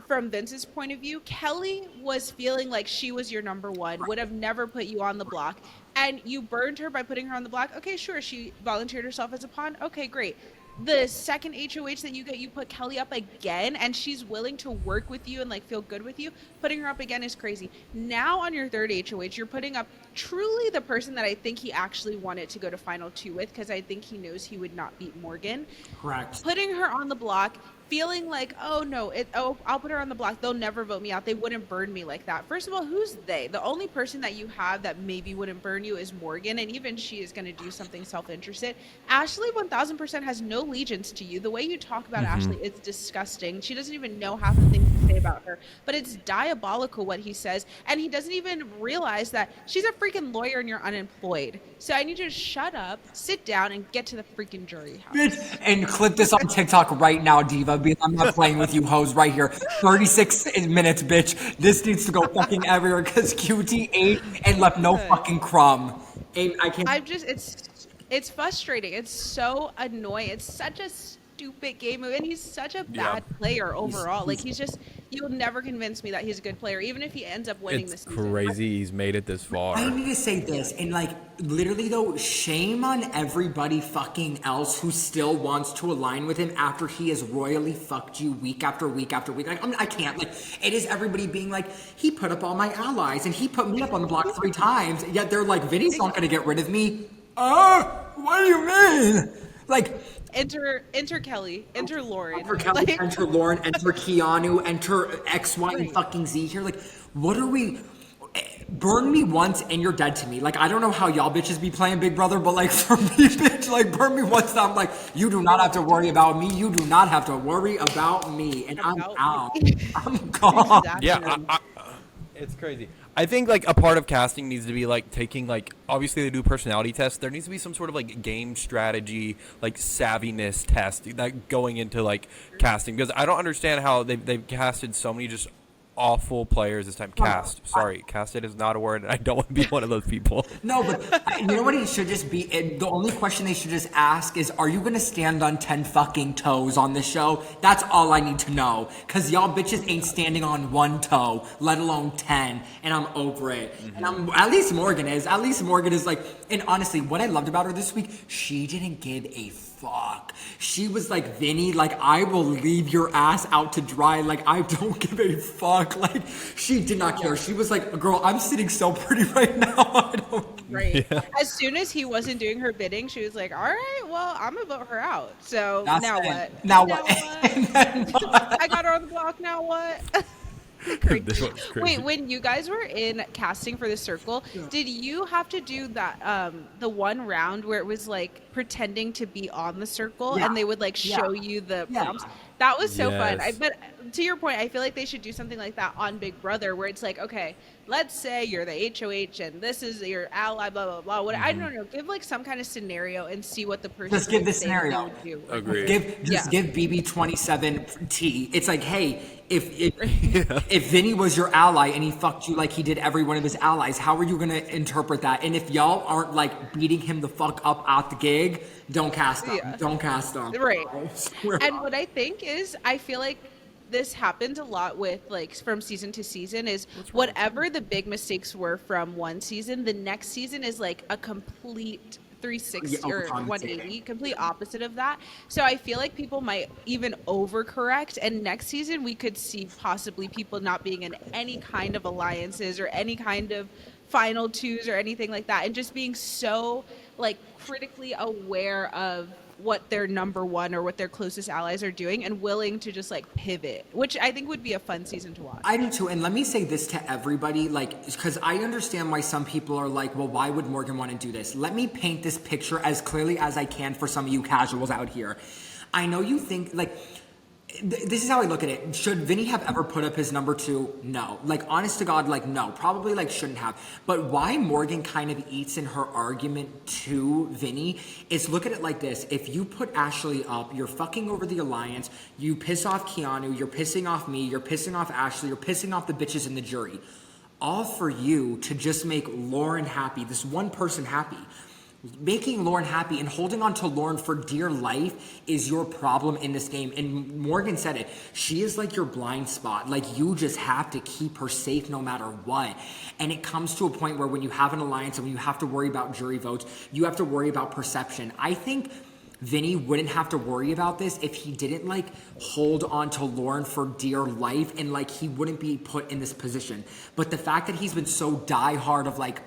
From Vince's point of view, Kelly was feeling like she was your number one, would have never put you on the block, and you burned her by putting her on the block. Okay, sure, she volunteered herself as a pawn. Okay, great. The second HOH that you get, you put Kelly up again, and she's willing to work with you and like feel good with you. Putting her up again is crazy. Now on your third HOH, you're putting up truly the person that I think he actually wanted to go to final 2 with, because I think he knows he would not beat Morgan. Correct. Putting her on the block, feeling like, oh no, I'll put her on the block. They'll never vote me out. They wouldn't burn me like that. First of all, who's they? The only person that you have that maybe wouldn't burn you is Morgan, and even she is going to do something self-interested. Ashley 1000% has no allegiance to you. The way you talk about Ashley is disgusting. She doesn't even know half the things to say about her, but it's diabolical what he says, and he doesn't even realize that she's a freaking lawyer and you're unemployed. So I need you to shut up, sit down, and get to the freaking jury house. Bitch, and clip this on TikTok right now, Diva, because I'm not playing with you hoes right here. 36 minutes, bitch. This needs to go fucking everywhere because QT ate and left no fucking crumb. I can't. It's frustrating. It's so annoying. It's such a stupid game move, and he's such a bad player overall. You'll never convince me that he's a good player, even if he ends up winning It's this season. crazy he's made it this far. I need to say this, and like literally though, shame on everybody fucking else who still wants to align with him after he has royally fucked you week after week after week. Like I can't. Like it is everybody being like, he put up all my allies and he put me up on the block 3 times. Yet they're like, Vinny's not gonna get rid of me. What do you mean? Like. Enter Kelly, enter Lauren. Enter Kelly, enter Lauren, enter Keanu, enter X, Y, and fucking Z here. Like, what are we? Burn me once and you're dead to me. Like, I don't know how y'all bitches be playing Big Brother, but like for me, bitch, like burn me once. I'm like, you do not have to worry about me. You do not have to worry about me. And I'm out. I'm gone. Exactly. Yeah, it's crazy. I think like a part of casting needs to be like taking like obviously they do personality tests. There needs to be some sort of like game strategy, like savviness test that going into like casting, because I don't understand how they've casted so many just awful players this time. Casted is not a word, and I don't want to be one of those people. No, but you know what it should just be? The only question they should just ask is, are you going to stand on 10 fucking toes on this show? That's all I need to know. Because y'all bitches ain't standing on 1 toe, let alone 10. And I'm over it. And at least Morgan is. At least Morgan is like, and honestly, what I loved about her this week, she didn't give a fuck. She was like, Vinny, like, I will leave your ass out to dry. Like, I don't give a fuck. Like, she did not care. She was like, girl, I'm sitting so pretty right now. I don't. Right. Yeah. As soon as he wasn't doing her bidding, she was like, all right, well, I'm going to vote her out. So now what? Now what? I got her on the block. Now what? This one's crazy. Wait, when you guys were in casting for the circle, did you have to do that the one round where it was like pretending to be on the circle and they would like show you the prompts? That was so fun. But to your point, I feel like they should do something like that on Big Brother, where it's like, okay, let's say you're the HOH and this is your ally, blah blah blah. What I don't know, give like some kind of scenario and see what the person just give the scenario. Would do. Agree. Give BB27T. It's like, hey, if Vinny was your ally and he fucked you like he did every one of his allies, how are you gonna interpret that? And if y'all aren't like beating him the fuck up at the gig, don't cast him. Don't cast him. Right. And what I think is, I feel like this happens a lot with like from season to season is whatever the big mistakes were from one season, the next season is like a complete 360 or overcompensating. 180, complete opposite of that. So I feel like people might even overcorrect, and next season we could see possibly people not being in any kind of alliances or any kind of final twos or anything like that, and just being so like critically aware of what their number one or what their closest allies are doing and willing to just like pivot, which I think would be a fun season to watch. I do too, and let me say this to everybody, like, because I understand why some people are like, well, why would Morgan want to do this? Let me paint this picture as clearly as I can for some of you casuals out here. I know you think, like, this is how I look at it. Should Vinny have ever put up his number two? No. Like, honest to God, like, no. Probably, like, shouldn't have. But why Morgan kind of eats in her argument to Vinny is look at it like this. If you put Ashley up, you're fucking over the alliance, you piss off Keanu, you're pissing off me, you're pissing off Ashley, you're pissing off the bitches in the jury. All for you to just make Lauren happy, this one person happy. Making Lauren happy and holding on to Lauren for dear life is your problem in this game. And Morgan said it. She is like your blind spot. Like, you just have to keep her safe no matter what. And it comes to a point where when you have an alliance and when you have to worry about jury votes, you have to worry about perception. I think Vinny wouldn't have to worry about this if he didn't like hold on to Lauren for dear life, and like he wouldn't be put in this position. But the fact that he's been so diehard of like,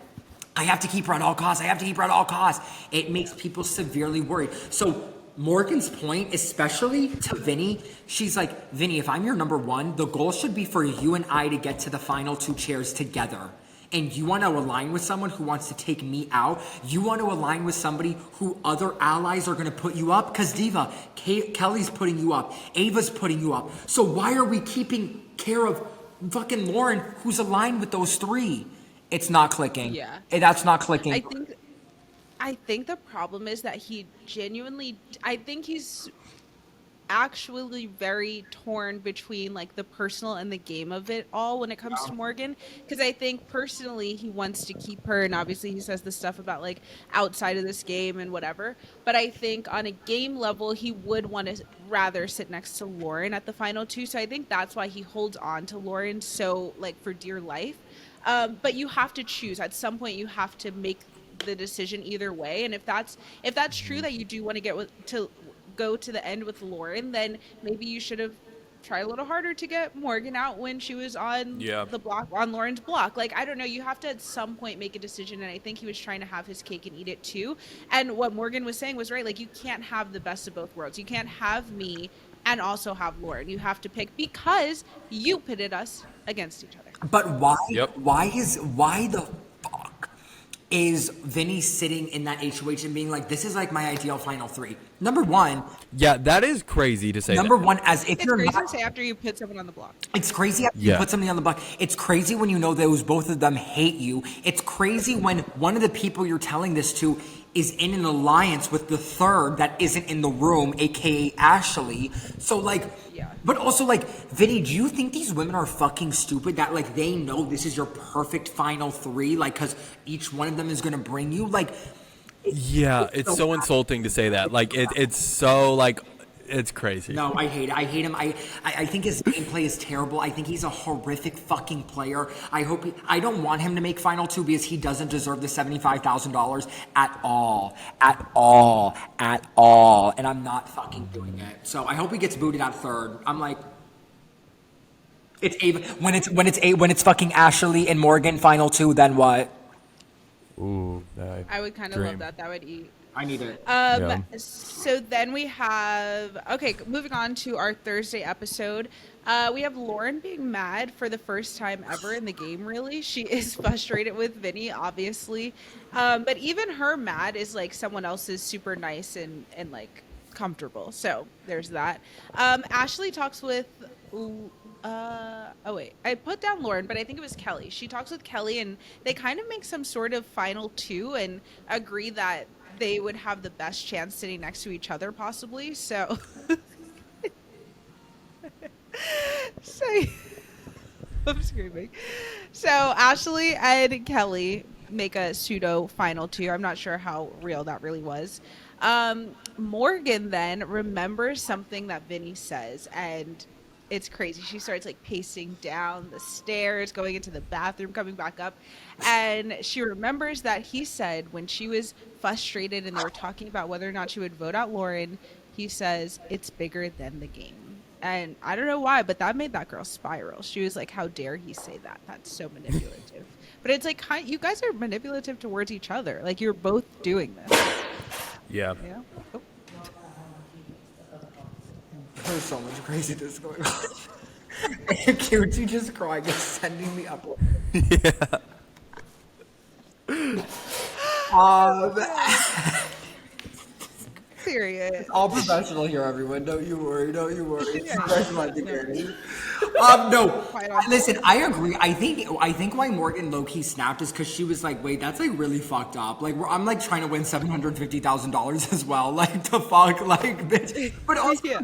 I have to keep her at all costs, I have to keep her at all costs, it makes people severely worried. So Morgan's point, especially to Vinny, she's like, Vinny, if I'm your number one, the goal should be for you and I to get to the final two chairs together. And you want to align with someone who wants to take me out? You want to align with somebody who other allies are going to put you up? Because Diva, Kelly's putting you up. Ava's putting you up. So why are we keeping care of fucking Lauren, who's aligned with those three? It's not clicking. Yeah. That's not clicking. I think the problem is that he genuinely, I think he's actually very torn between like the personal and the game of it all when it comes to Morgan, because I think personally he wants to keep her, and obviously he says the stuff about like outside of this game and whatever, but I think on a game level he would want to rather sit next to Lauren at the final two. So I think that's why he holds on to Lauren so like for dear life. But you have to choose at some point. You have to make the decision either way, and if that's true that you do want to go to the end with Lauren, then maybe you should have tried a little harder to get Morgan out when she was on the block, on Lauren's block. Like, I don't know, you have to at some point make a decision, and I think he was trying to have his cake and eat it too. And what Morgan was saying was right, like, you can't have the best of both worlds. You can't have me and also have Lauren. You have to pick, because you pitted us against each other. But why? Yep. Why the fuck is Vinny sitting in that HOH and being like, "This is like my ideal final three"? Number one. Yeah, that is crazy to say. Number one, as if it's you're crazy not. to say after you put someone on the block. It's crazy after you put somebody on the block. It's crazy when you know those both of them hate you. It's crazy when one of the people you're telling this to is in an alliance with the third that isn't in the room, aka Ashley. So like, but also like, Vinny, do you think these women are fucking stupid that like they know this is your perfect final three, like, because each one of them is gonna bring you like? Yeah, it's so insulting to say that. Like it's so like, it's crazy. No, I hate it. I hate him. I think his gameplay is terrible. I think he's a horrific fucking player. I don't want him to make final two because he doesn't deserve the $75,000 at all. At all. At all. And I'm not fucking doing it. So I hope he gets booted at third. I'm like, it's Ava. When it's fucking Ashley and Morgan final two, then what? Ooh, I would kind of love that. That would eat. I need it. So then we have, okay, moving on to our Thursday episode. We have Lauren being mad for the first time ever in the game, really. She is frustrated with Vinny, obviously. But even her mad is like someone else's super nice and like comfortable. So there's that. Ashley talks with, oh wait, I put down Lauren, but I think it was Kelly. She talks with Kelly and they kind of make some sort of final two and agree that they would have the best chance sitting next to each other, possibly. So, I'm screaming. So Ashley and Kelly make a pseudo final two. I'm not sure how real that really was. Morgan then remembers something that Vinny says, and it's crazy. She starts like pacing down the stairs, going into the bathroom, coming back up. And she remembers that he said when she was frustrated and they were talking about whether or not she would vote out Lauren, he says, it's bigger than the game. And I don't know why, but that made that girl spiral. She was like, how dare he say that? That's so manipulative. But it's like, you guys are manipulative towards each other. Like, you're both doing this. Yeah. Yeah. Oh. There's so much craziness going on. Cutie just crying is sending me up. Um, Period. all professional here, everyone. Don't you worry. Don't you worry. It's Yeah, professional no. education. No. Quite on Listen, I agree. I think why Morgan low key snapped is because she was like, "Wait, that's like really fucked up. Like, I'm like trying to win $750,000 as well. Like, the fuck, like, bitch. But also, Yeah.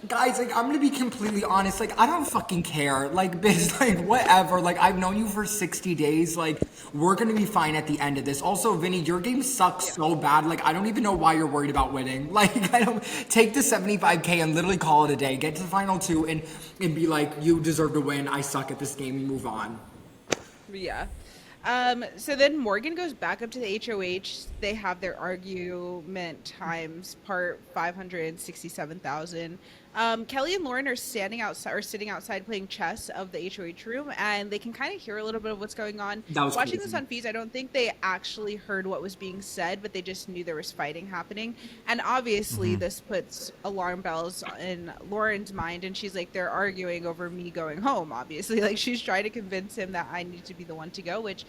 guys, like, I'm gonna be completely honest. Like, I don't fucking care. Like, bitch, like, whatever. Like, I've known you for 60 days. Like, we're gonna be fine at the end of this. Also, Vinny, your game sucks so bad. Like, I don't even know why you're worried about winning. Like, I don't take the 75K and literally call it a day. Get to the final two and be like, you deserve to win. I suck at this game. Move on. Yeah. So then Morgan goes back up to the HOH. They have their argument times part 567,000. Kelly and Lauren are standing outside or sitting outside playing chess of the HOH room, and they can kind of hear a little bit of what's going on. That was Watching crazy. this on feeds, I don't think they actually heard what was being said, but they just knew there was fighting happening. And obviously, this puts alarm bells in Lauren's mind, and she's like, they're arguing over me going home, obviously. Like, she's trying to convince him that I need to be the one to go, which,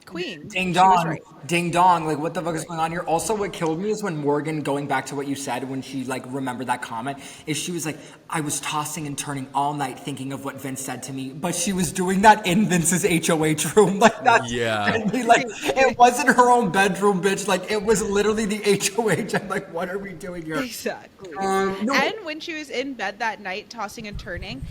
queen. Ding She was dong, right. ding dong. Like, what the fuck is going on here? Also, what killed me is when Morgan, going back to what you said, when she like remembered that comment, is she was like, I was tossing and turning all night thinking of what Vince said to me, but she was doing that in Vince's HOH room. Like, that's Yeah. like, it wasn't her own bedroom, bitch. Like, it was literally the HOH. I'm like, what are we doing here? Exactly. No. And when she was in bed that night, tossing and turning,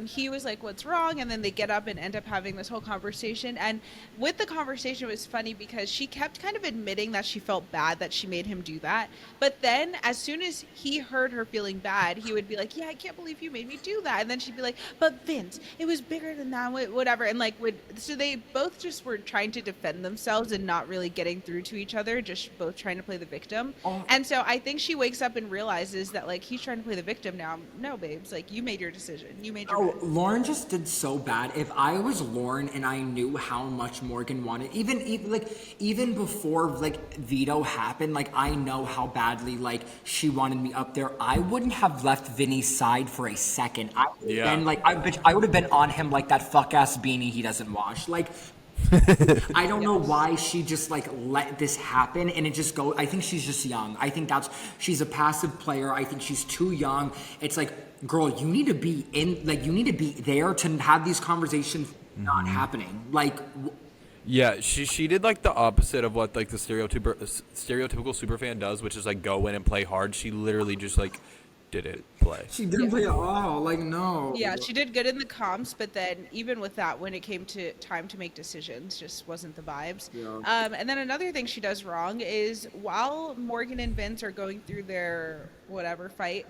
he was like, what's wrong? And then they get up and end up having this whole conversation. And with the conversation, it was funny because she kept kind of admitting that she felt bad that she made him do that. But then as soon as he heard her feeling bad, he would be like, yeah, I can't believe you made me do that. And then she'd be like, but Vince, it was bigger than that, whatever. And like, so they both just were trying to defend themselves and not really getting through to each other, just both trying to play the victim. Oh. And so I think she wakes up and realizes that like he's trying to play the victim now. No, babes, like you made your decision. You made your Oh, bed. Lauren just did so bad. If I was Lauren and I knew how much Morgan wanted, even before like veto happened, like I know how badly like she wanted me up there. I wouldn't have left Vinny's side for a second. I would have Yeah. been like, I would have been on him like that fuck ass beanie he doesn't wash. Like, I don't know why she just like let this happen and it just go. I think she's just young. I think she's a passive player. I think she's too young. It's like, girl, you need to be you need to be there to have these conversations not happening. Like, Yeah, she did like the opposite of what like the stereotypical superfan does, which is like go in and play hard. She literally just like didn't play. she didn't play at all. Like, no. Yeah, she did good in the comps, but then even with that, when it came to time to make decisions, just wasn't the vibes. Yeah. And then another thing she does wrong is while Morgan and Vince are going through their whatever fight,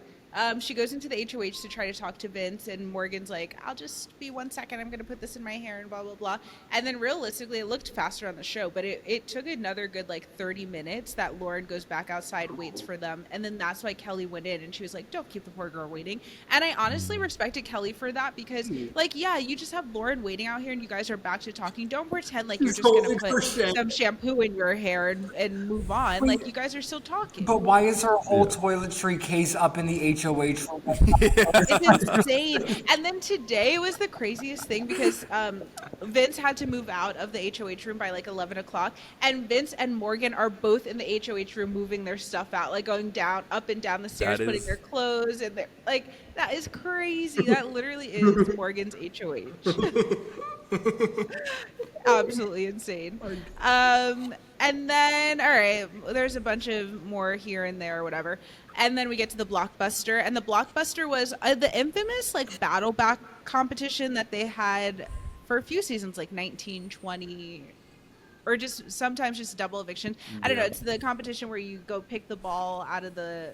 she goes into the HOH to try to talk to Vince, and Morgan's like, I'll just be 1 second, I'm going to put this in my hair and blah, blah, blah. And then realistically, it looked faster on the show, but it took another good like 30 minutes that Lauren goes back outside, waits for them. And then that's why Kelly went in and she was like, don't keep the poor girl waiting. And I honestly respected Kelly for that because like, yeah, you just have Lauren waiting out here and you guys are back to talking. Don't pretend like you're just going to put some shampoo in your hair and move on. Wait. Like you guys are still talking. But why is her whole toiletry case up in the HOH? It's insane. And then today was the craziest thing because Vince had to move out of the HOH room by like 11 o'clock. And Vince and Morgan are both in the HOH room moving their stuff out, like going down, up and down the stairs, That putting is- their clothes and their, like, that is crazy. That literally is Morgan's HOH. Absolutely insane. And then, all right, there's a bunch of more here and there or whatever. And then we get to the Blockbuster. And the Blockbuster was the infamous, like, battle back competition that they had for a few seasons, like 19, 20, or just sometimes just double eviction. I don't know. It's the competition where you go pick the ball out of the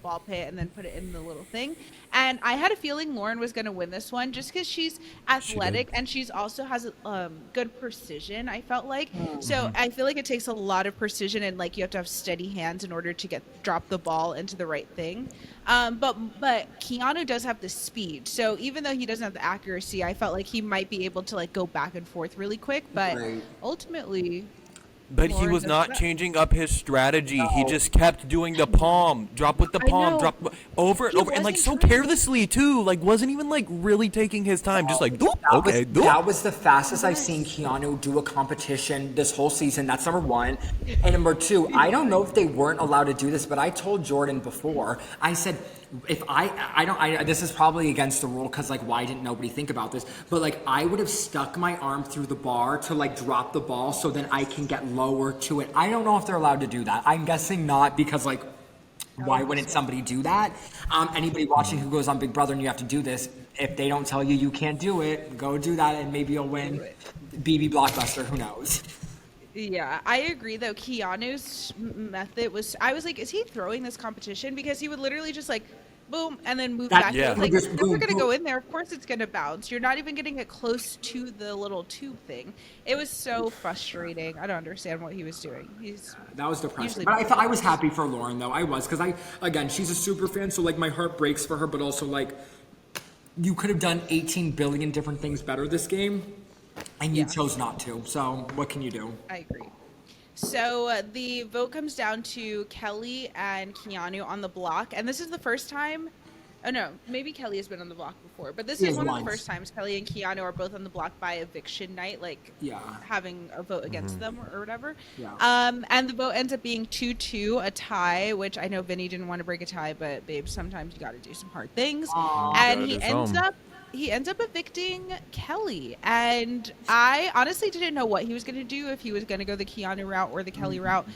ball pit, and then put it in the little thing. And I had a feeling Lauren was going to win this one just because she's athletic and she's also has good precision. I felt like so I feel like it takes a lot of precision, and like you have to have steady hands in order to drop the ball into the right thing. But Keanu does have the speed, so even though he doesn't have the accuracy, I felt like he might be able to like go back and forth really quick. But ultimately, But he Lauren was does not that. changing up his strategy. He just kept doing the palm, drop with the palm, know. drop over and He over, and like so wasn't trying. carelessly too. Like wasn't even like really taking his time. Just like doop, okay, doop. That was the fastest I've seen Keanu do a competition this whole season. That's number one. And number two, I don't know if they weren't allowed to do this, but I told Jordan before, I said, if this is probably against the rule because like why didn't nobody think about this? But like I would have stuck my arm through the bar to like drop the ball so then I can get lower to it. I don't know if they're allowed to do that. I'm guessing not because like why wouldn't somebody do that? Anybody watching who goes on Big Brother and you have to do this, if they don't tell you you can't do it, go do that and maybe you'll win BB Blockbuster. Who knows? Yeah, I agree though. Keanu's method was, I was like, is he throwing this competition? Because he would literally just like, boom, and then move back. yeah. I was like, Just if boom, we're gonna boom. go in there, of course it's gonna bounce. You're not even getting it close to the little tube thing. It was so frustrating. I don't understand what he was doing. That was depressing. Usually But I was happy for Lauren though. I was because again she's a super fan, so like my heart breaks for her. But also like you could have done 18 billion different things better this game, and you chose not to. So what can you do? I agree. So the vote comes down to Kelly and Keanu on the block, and this is the first time. Oh no, maybe Kelly has been on the block before, but this He is has one of once. the first times Kelly and Keanu are both on the block by eviction night, like Yeah. having a vote against them or whatever. Yeah. And the vote ends up being 2-2, a tie, which I know Vinny didn't want to break a tie, but babe, sometimes you got to do some hard things. And Gotta he do ends some. up evicting Kelly, and I honestly didn't know what he was going to do, if he was going to go the Keanu route or the Kelly route.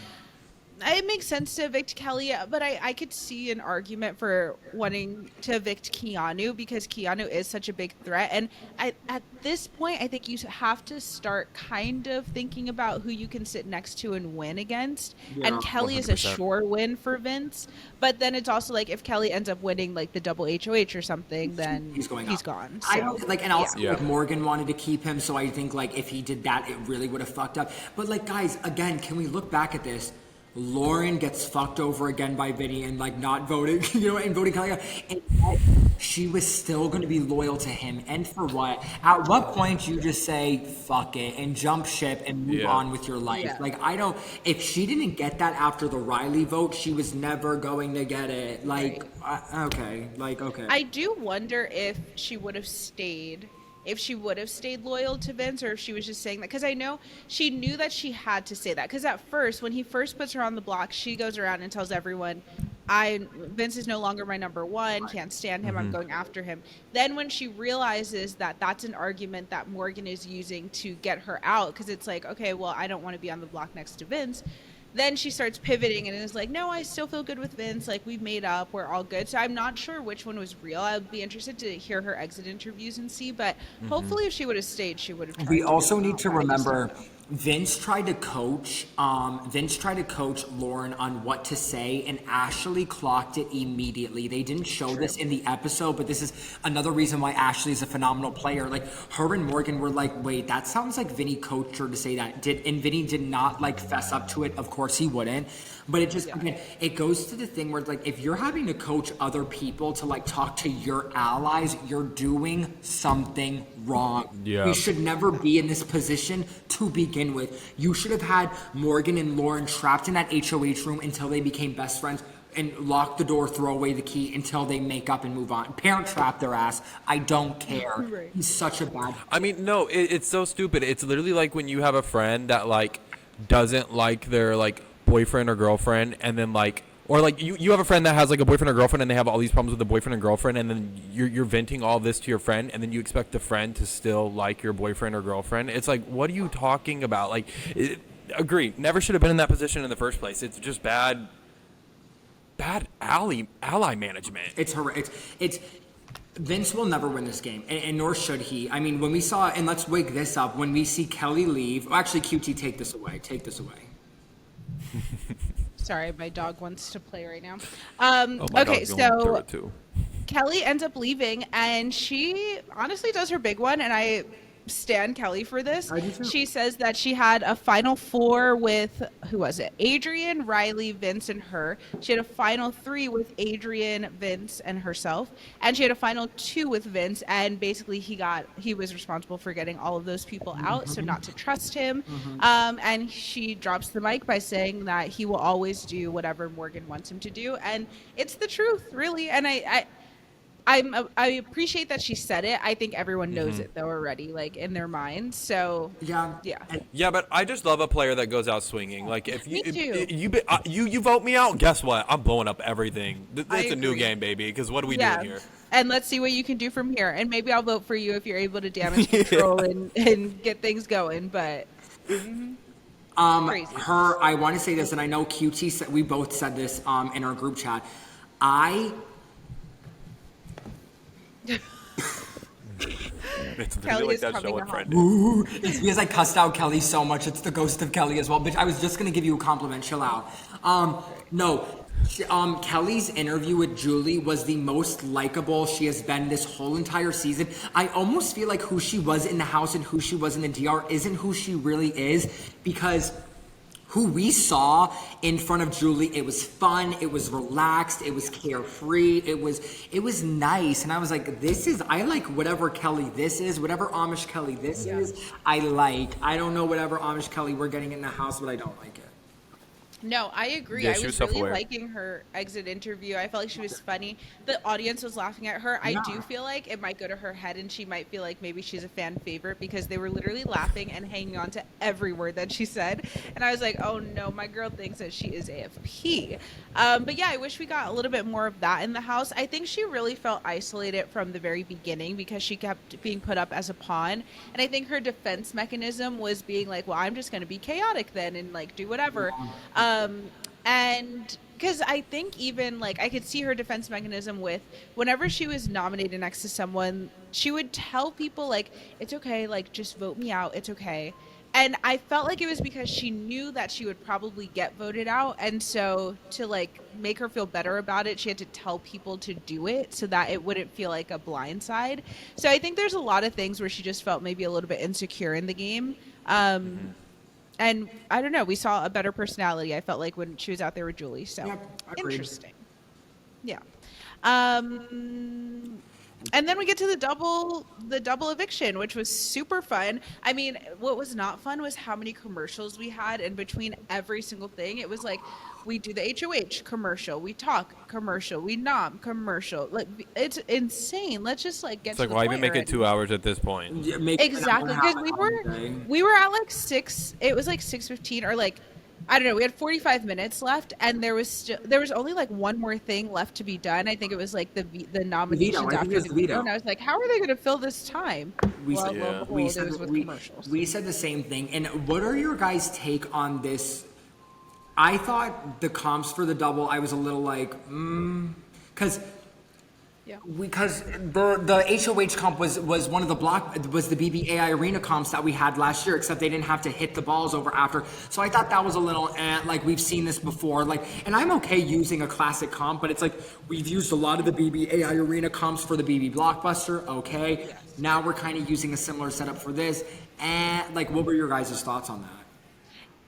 It makes sense to evict Kelly, but I could see an argument for wanting to evict Keanu because Keanu is such a big threat. And at this point, I think you have to start kind of thinking about who you can sit next to and win against. Yeah, And Kelly is a 100%. sure win for Vince. But then it's also like if Kelly ends up winning like the double HOH or something, then He's going. gone. I So, don't like, and also Yeah. like Morgan wanted to keep him, so I think like if he did that, it really would have fucked up. But like, guys, again, can we look back at this? Lauren gets fucked over again by Vinny and like not voted, and voting Kelly, and yet she was still going to be loyal to him. And for what? At what point you just say fuck it and jump ship and move Yeah. on with your life? Yeah. Like I don't. If she didn't get that after the Riley vote, she was never going to get it. Like okay, like okay. I do wonder if she would have stayed loyal to Vince, or if she was just saying that, because I know she knew that she had to say that, because at first when he first puts her on the block, she goes around and tells everyone, Vince is no longer my number one, can't stand him, I'm going after him. Then when she realizes that that's an argument that Morgan is using to get her out, because it's like, okay, well, I don't want to be on the block next to Vince, then she starts pivoting and is like, no, I still feel good with Vince. Like, we've made up. We're all good. So I'm not sure which one was real. I would be interested to hear her exit interviews and see. But hopefully if she would have stayed, she would have. We also need to remember Vince tried to coach Lauren on what to say, and Ashley clocked it immediately. They didn't show this in the episode, but this is another reason why Ashley is a phenomenal player. Like her and Morgan were like, wait, that sounds like Vinny coached her to say that. And Vinny did not like fess up to it. Of course he wouldn't. But it just again, it goes to the thing where like if you're having to coach other people to like talk to your allies, you're doing something wrong. Yeah. You should never be in this position to begin with. You should have had Morgan and Lauren trapped in that HOH room until they became best friends and lock the door, throw away the key until they make up and move on. Parent trap their ass. I don't care. Right. He's such a bad. I mean, no, it's so stupid. It's literally like when you have a friend that like doesn't like their like boyfriend or girlfriend, and then like, or like you have a friend that has like a boyfriend or girlfriend and they have all these problems with the boyfriend and girlfriend, and then you're venting all this to your friend, and then you expect the friend to still like your boyfriend or girlfriend. It's like, what are you talking about? Like, agree, never should have been in that position in the first place. It's just bad ally management. It's Vince will never win this game, and nor should he. I mean, when we saw, and let's wake this up, when we see Kelly leave, well, actually, QT, take this away. Take this away. Sorry, my dog wants to play right now. Oh, my Okay, dog's going through so it too. Kelly ends up leaving, and she honestly does her big one, and I stan Kelly for this. I do too. She says that she had a final four with, who was it? Adrian, Riley, Vince, and her. She had a final three with Adrian, Vince, and herself, and she had a final two with Vince. And basically, he was responsible for getting all of those people out, so not to trust him. And she drops the mic by saying that he will always do whatever Morgan wants him to do, and it's the truth, really. And I appreciate that she said it. I think everyone knows it though already, like in their minds. So Yeah. yeah. Yeah, but I just love a player that goes out swinging. Like if you Me too. you vote me out, guess what? I'm blowing up everything. I It's a new agree. game, baby. Because what are we Yeah. doing here? And let's see what you can do from here. And maybe I'll vote for you if you're able to damage control and get things going. But crazy. I want to say this, and I know QT said, we both said this in our group chat. It's Kelly really is like that coming show on home. Friday. It's because I cussed out Kelly so much. It's the ghost of Kelly as well. Bitch, I was just gonna give you a compliment. Chill out. No. Kelly's interview with Julie was the most likable she has been this whole entire season. I almost feel like who she was in the house and who she was in the DR isn't who she really is, because who we saw in front of Julie, it was fun, it was relaxed, it was carefree, it was nice. And I was like, I like whatever Kelly this is, whatever Amish Kelly this is, I like. I don't know whatever Amish Kelly we're getting in the house, but I don't like it. No, I agree. Yeah, I she was was really self-aware. liking her exit interview. I felt like she was funny. The audience was laughing at her. I do Yeah. feel like it might go to her head and she might feel like maybe she's a fan favorite because they were literally laughing and hanging on to every word that she said. And I was like, oh no, my girl thinks that she is AFP. But yeah, I wish we got a little bit more of that in the house. I think she really felt isolated from the very beginning because she kept being put up as a pawn. And I think her defense mechanism was being like, well, I'm just going to be chaotic then and like do whatever. And because I think even like I could see her defense mechanism with whenever she was nominated next to someone, she would tell people like, it's okay, like just vote me out, it's okay. And I felt like it was because she knew that she would probably get voted out. And so to like make her feel better about it, she had to tell people to do it so that it wouldn't feel like a blindside. So I think there's a lot of things where she just felt maybe a little bit insecure in the game. And I don't know, we saw a better personality, I felt like, when she was out there with Julie. So Yep, agreed. interesting. Yeah. And then we get to the double eviction, which was super fun. I mean, what was not fun was how many commercials we had in between every single thing. It was like we do the HOH commercial, we talk commercial, we nom commercial. Like it's insane. Let's just like get It's to like, the why point even make it already. 2 hours at this point? Yeah, make it Exactly, an because hour day. we were at like 6. It was like 6:15 or like I don't know. We had 45 minutes left, and there was only like one more thing left to be done. I think it was like the nominations I think after it was the the veto. veto. And I was like, how are they going to fill this time? We Well, said- lo and behold, we it said was with we, commercials. we said the same thing. And what are your guys' take on this? I thought the comps for the double, I was a little like, because Yeah. the HOH comp was one of the was the BBAI arena comps that we had last year, except they didn't have to hit the balls over after. So I thought that was a little like we've seen this before. Like, and I'm okay using a classic comp, but it's like we've used a lot of the BBAI arena comps for the BB Blockbuster. Okay, Yes. now we're kind of using a similar setup for this. And like, what were your guys' thoughts on that?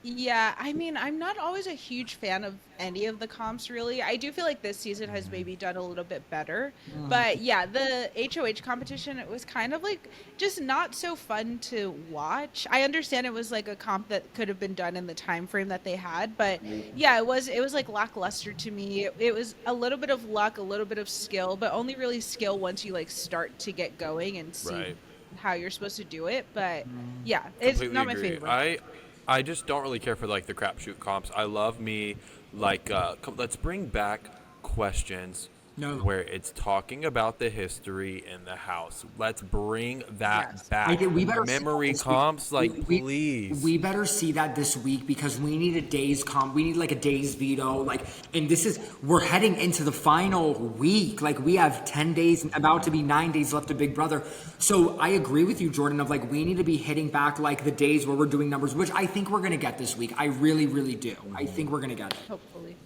Yeah, I mean, I'm not always a huge fan of any of the comps, really. I do feel like this season has maybe done a little bit better. But yeah, the HOH competition, it was kind of like just not so fun to watch. I understand it was like a comp that could have been done in the time frame that they had, but yeah, it was like lackluster to me. It was a little bit of luck, a little bit of skill, but only really skill once you like start to get going and see Right. how you're supposed to do it. But yeah, it's Completely not my agree. favorite. I just don't really care for like the crapshoot comps. I love me like let's bring back questions No. where it's talking about the history in the house. Let's bring that Yes. I back. did. We better see that Memory this week. comps, like, We please. better see that this week because we need a day's comp. We need like a day's veto. Like, and this is we're heading into the final week. Like, we have 10 days, about to be 9 days left of Big Brother. So I agree with you, Jordan. Of like, we need to be hitting back like the days where we're doing numbers, which I think we're gonna get this week. I really, really do. I think we're gonna get it. Hopefully.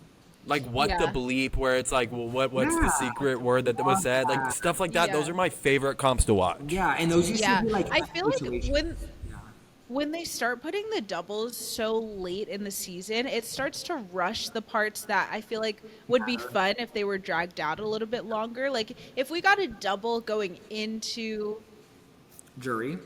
Like, what the Yeah. bleep, where it's like, well, what's the Yeah, secret word that was said? Like, that. stuff like that. Those Yeah. are my favorite comps to watch. Yeah, and those used to Yeah. be like I feel like situations. when they start putting the doubles so late in the season, it starts to rush the parts that I feel like would be fun if they were dragged out a little bit longer. Like if we got a double going into Jury.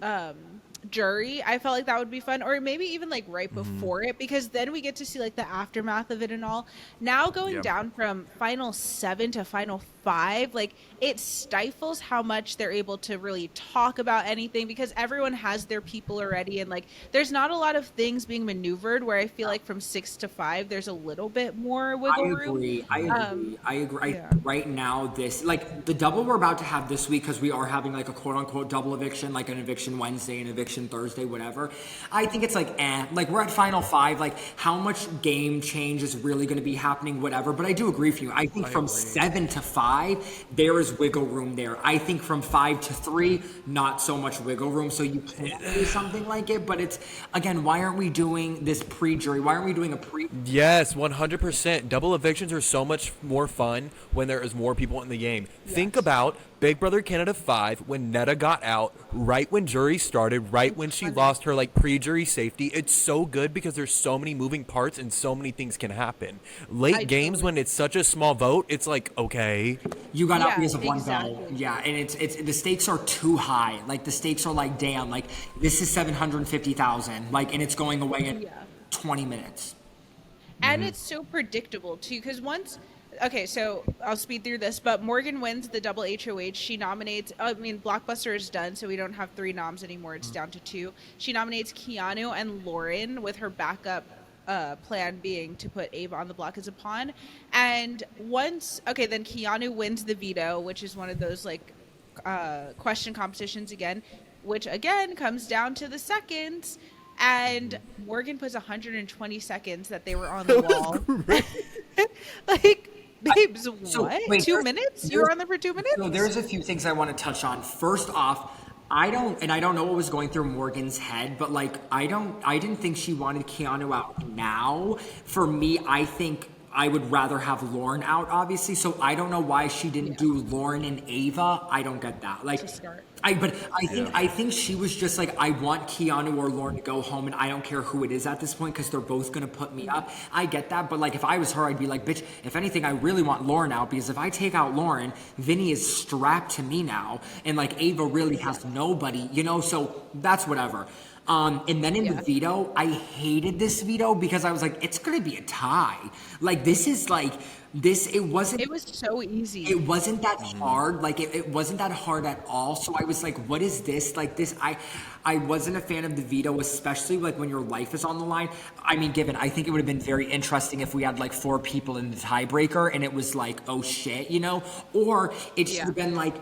jury, I felt like that would be fun, or maybe even like right before it, because then we get to see like the aftermath of it and all. Now going Yeah. down from final 7 to final 5, like it stifles how much they're able to really talk about anything, because everyone has their people already, and like there's not a lot of things being maneuvered, where I feel like from 6 to 5 there's a little bit more wiggle room. I agree. I agree. Yeah. Right now, this like the double we're about to have this week because we are having like a quote unquote double eviction, like an eviction Wednesday, an eviction Thursday, whatever. I think it's like like we're at final 5. Like how much game change is really going to be happening, whatever. But I do agree with you. I think from agree. 7 to 5 there is wiggle room there. I think from 5 to 3 not so much wiggle room. So you can do something like it, but it's again, why aren't we doing this pre-jury? Why aren't we doing a pre? Yes, 100%. Double evictions are so much more fun when there is more people in the game. Think about Big Brother Canada 5 when Netta got out, right when jury started, right when she lost her like pre-jury safety. It's so good because there's so many moving parts and so many things can happen. Late I games totally- when it's such a small vote, it's like, okay. You got out Yeah, because of one exactly. vote. Yeah, and it's the stakes are too high. Like the stakes are like, damn, like this is 750,000. Like, and it's going away in Yeah. 20 minutes. And it's so predictable too, because once, okay, so I'll speed through this, but Morgan wins the double HOH. She nominates, I mean, Blockbuster is done, so we don't have 3 noms anymore. It's down to 2. She nominates Keanu and Lauren, with her backup plan being to put Ava on the block as a pawn. And once, okay, then Keanu wins the veto, which is one of those like question competitions again, which again comes down to the seconds. And Morgan puts 120 seconds that they were on the wall. Like, babes, So, what? wait, 2 there's- minutes? You were on there for 2 minutes? So there's a few things I want to touch on. First off, I don't know what was going through Morgan's head, but like I didn't think she wanted Keanu out now. For me, I think I would rather have Lauren out, obviously. So I don't know why she didn't do Lauren and Ava. I don't get that. Like, To start. I think she was just like, I want Keanu or Lauren to go home, and I don't care who it is at this point because they're both gonna put me up. I get that, but like if I was her, I'd be like, bitch. If anything, I really want Lauren out because if I take out Lauren, Vinny is strapped to me now, and like Ava really has nobody, you know. So that's whatever. And then in the veto, I hated this veto because I was like, it's gonna be a tie. Like this is like this. It wasn't. It was so easy. It wasn't that hard. Like it wasn't that hard at all. So I was like, what is this? Like this, I wasn't a fan of the veto, especially like when your life is on the line. I mean, I think it would have been very interesting if we had like 4 people in the tiebreaker and it was like, oh shit, you know? Or it should have been like,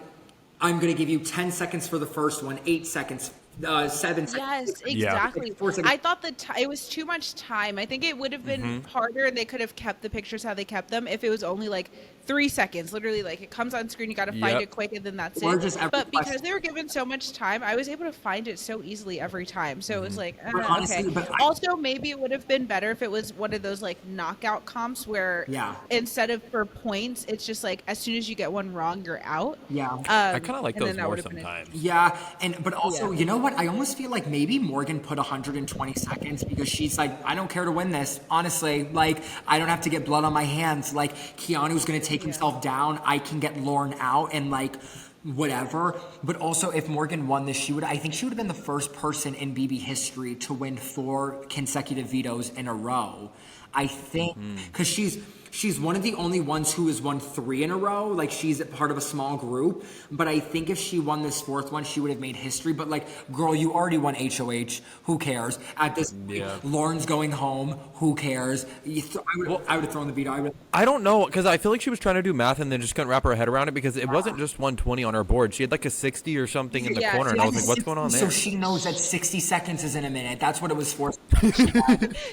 I'm gonna give you 10 seconds for the first one, 8 seconds, 7 seconds. Yes, Yeah. exactly. 4 seconds. I thought it was too much time. I think it would have been harder, and they could have kept the pictures how they kept them if it was only like 3 seconds. Literally, like it comes on screen, you got to find Yep. it quick, and then that's Or it. just every But because question. they were given so much time, I was able to find it so easily every time. So it was like, But honestly, okay. but I- Also, maybe it would have been better if it was one of those like knockout comps where Yeah. instead of for points, it's just like as soon as you get one wrong, you're out. Yeah. I kind of like and then those that more would have been it. sometimes. Yeah, but also, Yeah. you know what? I almost feel like maybe Morgan put 120 seconds because she's like, I don't care to win this. Honestly, like I don't have to get blood on my hands. Like Keanu's gonna take himself down. I can get Lauren out and like whatever. But also, if Morgan won this, I think she would have been the first person in BB history to win 4 consecutive vetoes in a row. I think because she's one of the only ones who has won 3 in a row. Like she's part of a small group, but I think if she won this 4th one, she would have made history. But like, girl, you already won HOH. Who cares? At this point, Yeah. Lauren's going home. Who cares? I would have thrown the veto. I don't know, because I feel like she was trying to do math and then just couldn't wrap her head around it, because it wasn't just 120 on her board. She had like a 60 or something in the Yeah, corner, and I was like, what's going on So there? she knows that 60 seconds is in a minute. That's what it was for.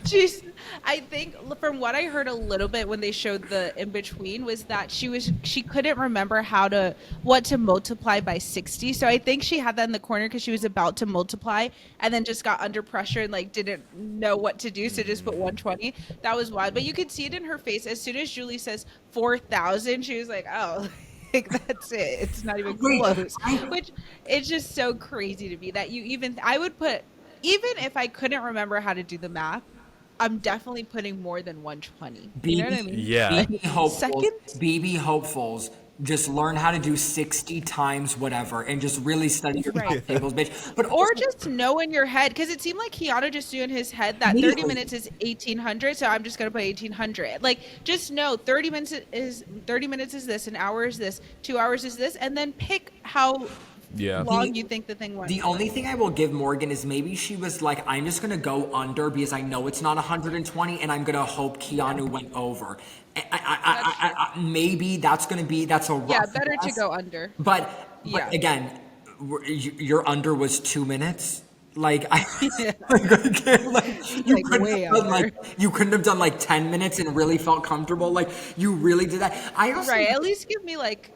She's, I think from what I heard a little bit when they showed the in between was that she couldn't remember what to multiply by 60. So I think she had that in the corner because she was about to multiply and then just got under pressure and like didn't know what to do, so just put 120. That was wild, but you could see it in her face as soon as Julie says 4,000. She was like, oh. Like that's it. It's not even close. Which it's just so crazy to me that I would put, even if I couldn't remember how to do the math, I'm definitely putting more than 120. You know what I mean? Yeah. BB hopefuls, Seconds? BB hopefuls, just learn how to do 60 times whatever and just really study your Right. tables, bitch. But Or also, just know in your head, because it seemed like Keanu just knew in his head that 30 Immediately. minutes is 1,800, so I'm just gonna put 1,800. Like, just know 30 minutes is this, an hour is this, 2 hours is this, and then pick how Yeah. long you think the thing went. the only thing I will give Morgan is maybe she was like, I'm just going to go under because I know it's not 120 and I'm going to hope Keanu went over. Maybe that's going to be, that's a rough Yeah, better to guess. go under. But Yeah. again, your under was 2 minutes. Like, Yeah. I can't, like, you Like, couldn't way have done, under. like, you couldn't have done like 10 minutes and really felt comfortable. Like, you really did that. I also, Right, at least give me like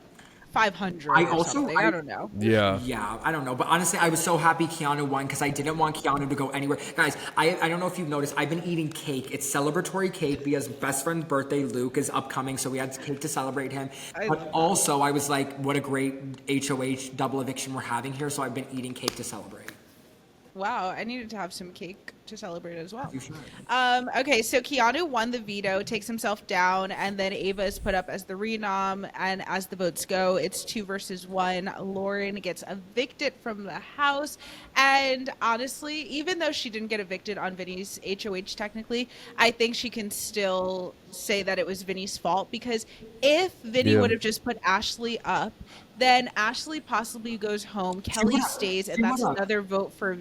500 I or also- something. I don't know. Yeah. Yeah, I don't know. But honestly, I was so happy Keanu won because I didn't want Keanu to go anywhere. Guys, I don't know if you've noticed, I've been eating cake. It's celebratory cake because best friend's birthday, Luke, is upcoming, so we had cake to celebrate him. But also, I was like, what a great HOH double eviction we're having here, so I've been eating cake to celebrate. Wow, I needed to have some cake to celebrate as well. You should. Okay, so Keanu won the veto, takes himself down, and then Ava is put up as the renom. And as the votes go, it's 2 versus 1. Lauren gets evicted from the house. And honestly, even though she didn't get evicted on Vinny's HOH technically, I think she can still say that it was Vinny's fault, because if Vinny Yeah. would have just put Ashley up, then Ashley possibly goes home, Kelly would've- stays, she and that's would've. another vote for.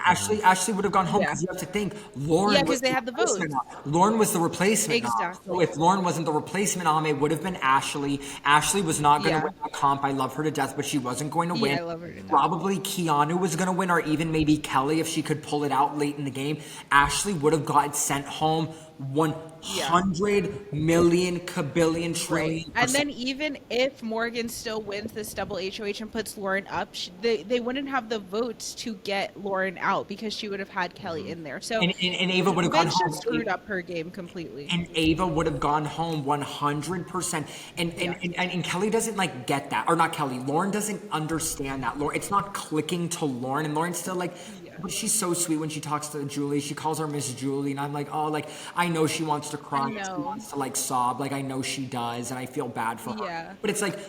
Ashley would have gone home Yeah. because you have to think Lauren. Yeah, 'cause was they the had the replacement votes. nom. Lauren was the replacement. nom. Exactly. So if Lauren wasn't the replacement nom, it would have been Ashley. Ashley was not going to Yeah. win that comp. I love her to death, but she wasn't going to Yeah, win. I love her to death. Probably Keanu was going to win, or even maybe Kelly if she could pull it out late in the game. Ashley would have gotten sent home 100 million kabillion trillion. And then even if Morgan still wins this double HOH and puts Lauren up, they wouldn't have the votes to get Lauren out because she would have had Kelly in there. So And Ava would have gone Vince home. just screwed up her game completely. And Ava would have gone home 100%. And Kelly doesn't like get that. Or not Kelly. Lauren doesn't understand that. Lauren, it's not clicking to Lauren. And Lauren's still like, but she's so sweet when she talks to Julie. She calls her Miss Julie. And I'm like, oh, like, I know she wants to cry. I She know. wants to like sob. Like, I know she does. And I feel bad for her. Yeah. But it's like,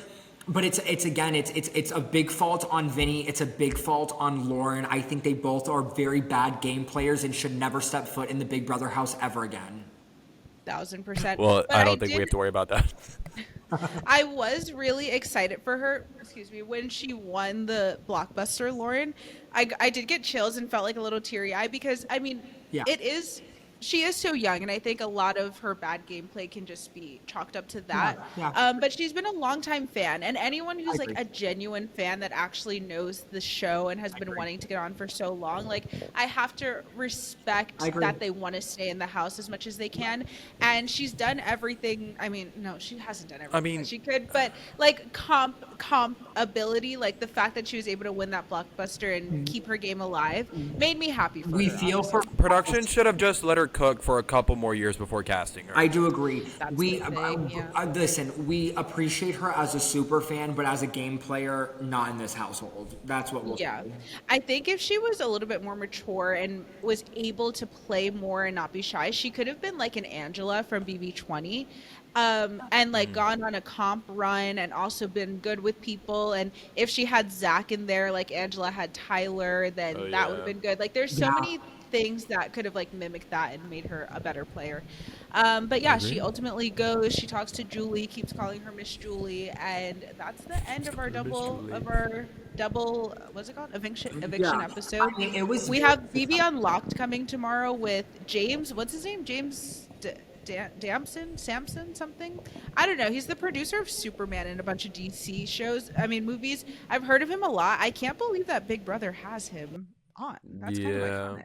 but it's again, it's a big fault on Vinny. It's a big fault on Lauren. I think they both are very bad game players and should never step foot in the Big Brother house ever again. 1,000%. Well, But I don't think we have to worry about that. I was really excited for her, when she won the Blockbuster, Lauren. I did get chills and felt like a little teary-eyed because, I mean, Yeah. she is so young, and I think a lot of her bad gameplay can just be chalked up to that. Yeah. But she's been a longtime fan, and anyone who's like agree. a genuine fan that actually knows the show and has been wanting to get on for so long, like I have to respect I agree. that they want to stay in the house as much as they can. And she's done everything. I mean, no, she hasn't done everything mean- that she could, but like comp ability, like the fact that she was able to win that Blockbuster and keep her game alive, made me happy for We her. feel honestly. for Production should have just let her cook for a couple more years before casting her. I do agree. That's We the thing, yeah. Listen. We appreciate her as a super fan, but as a game player, not in this household. That's what we'll. Yeah. say. I think if she was a little bit more mature and was able to play more and not be shy, she could have been like an Angela from BB20. And like gone on a comp run and also been good with people. And if she had Zach in there, like Angela had Tyler, then Oh, that yeah. would have been good. Like there's so Yeah. many things that could have like mimicked that and made her a better player. But yeah, she ultimately goes. She talks to Julie, keeps calling her Miss Julie, and that's the end of our double. What's it called? Eviction Yeah, episode. I mean, it was We very have BB Unlocked coming tomorrow with James. What's his name? James. Samson, something. I don't know. He's the producer of Superman and a bunch of DC shows. I mean, movies. I've heard of him a lot. I can't believe that Big Brother has him on. That's kind of Yeah. iconic.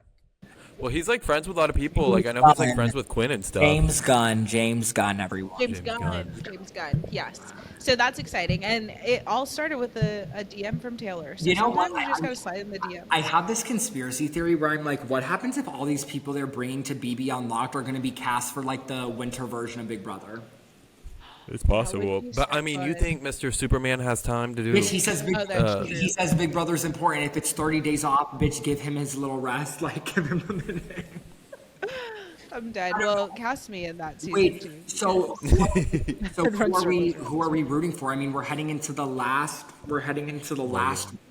Well, he's like friends with a lot of people. James Like I know he's like Gunn. friends with Quinn and stuff. James Gunn, everyone. James James Gunn. Gunn. James Gunn. Yes. So that's exciting, and it all started with a DM from Taylor. So You know what? sometimes you just gotta slide in the DM. I have this conspiracy theory where I'm like, what happens if all these people they're bringing to BB Unlocked are going to be cast for like the winter version of Big Brother? It's possible. be But so I mean, you fun. think Mr. Superman has time to do? Bitch, he says that's true. he says Big Brother's important. If it's 30 days off, bitch, give him his little rest. Like, give him a minute. I'm dead. Well, cast me in that season Wait, too. so Everyone's who are we rooting for? I mean, we're heading into the last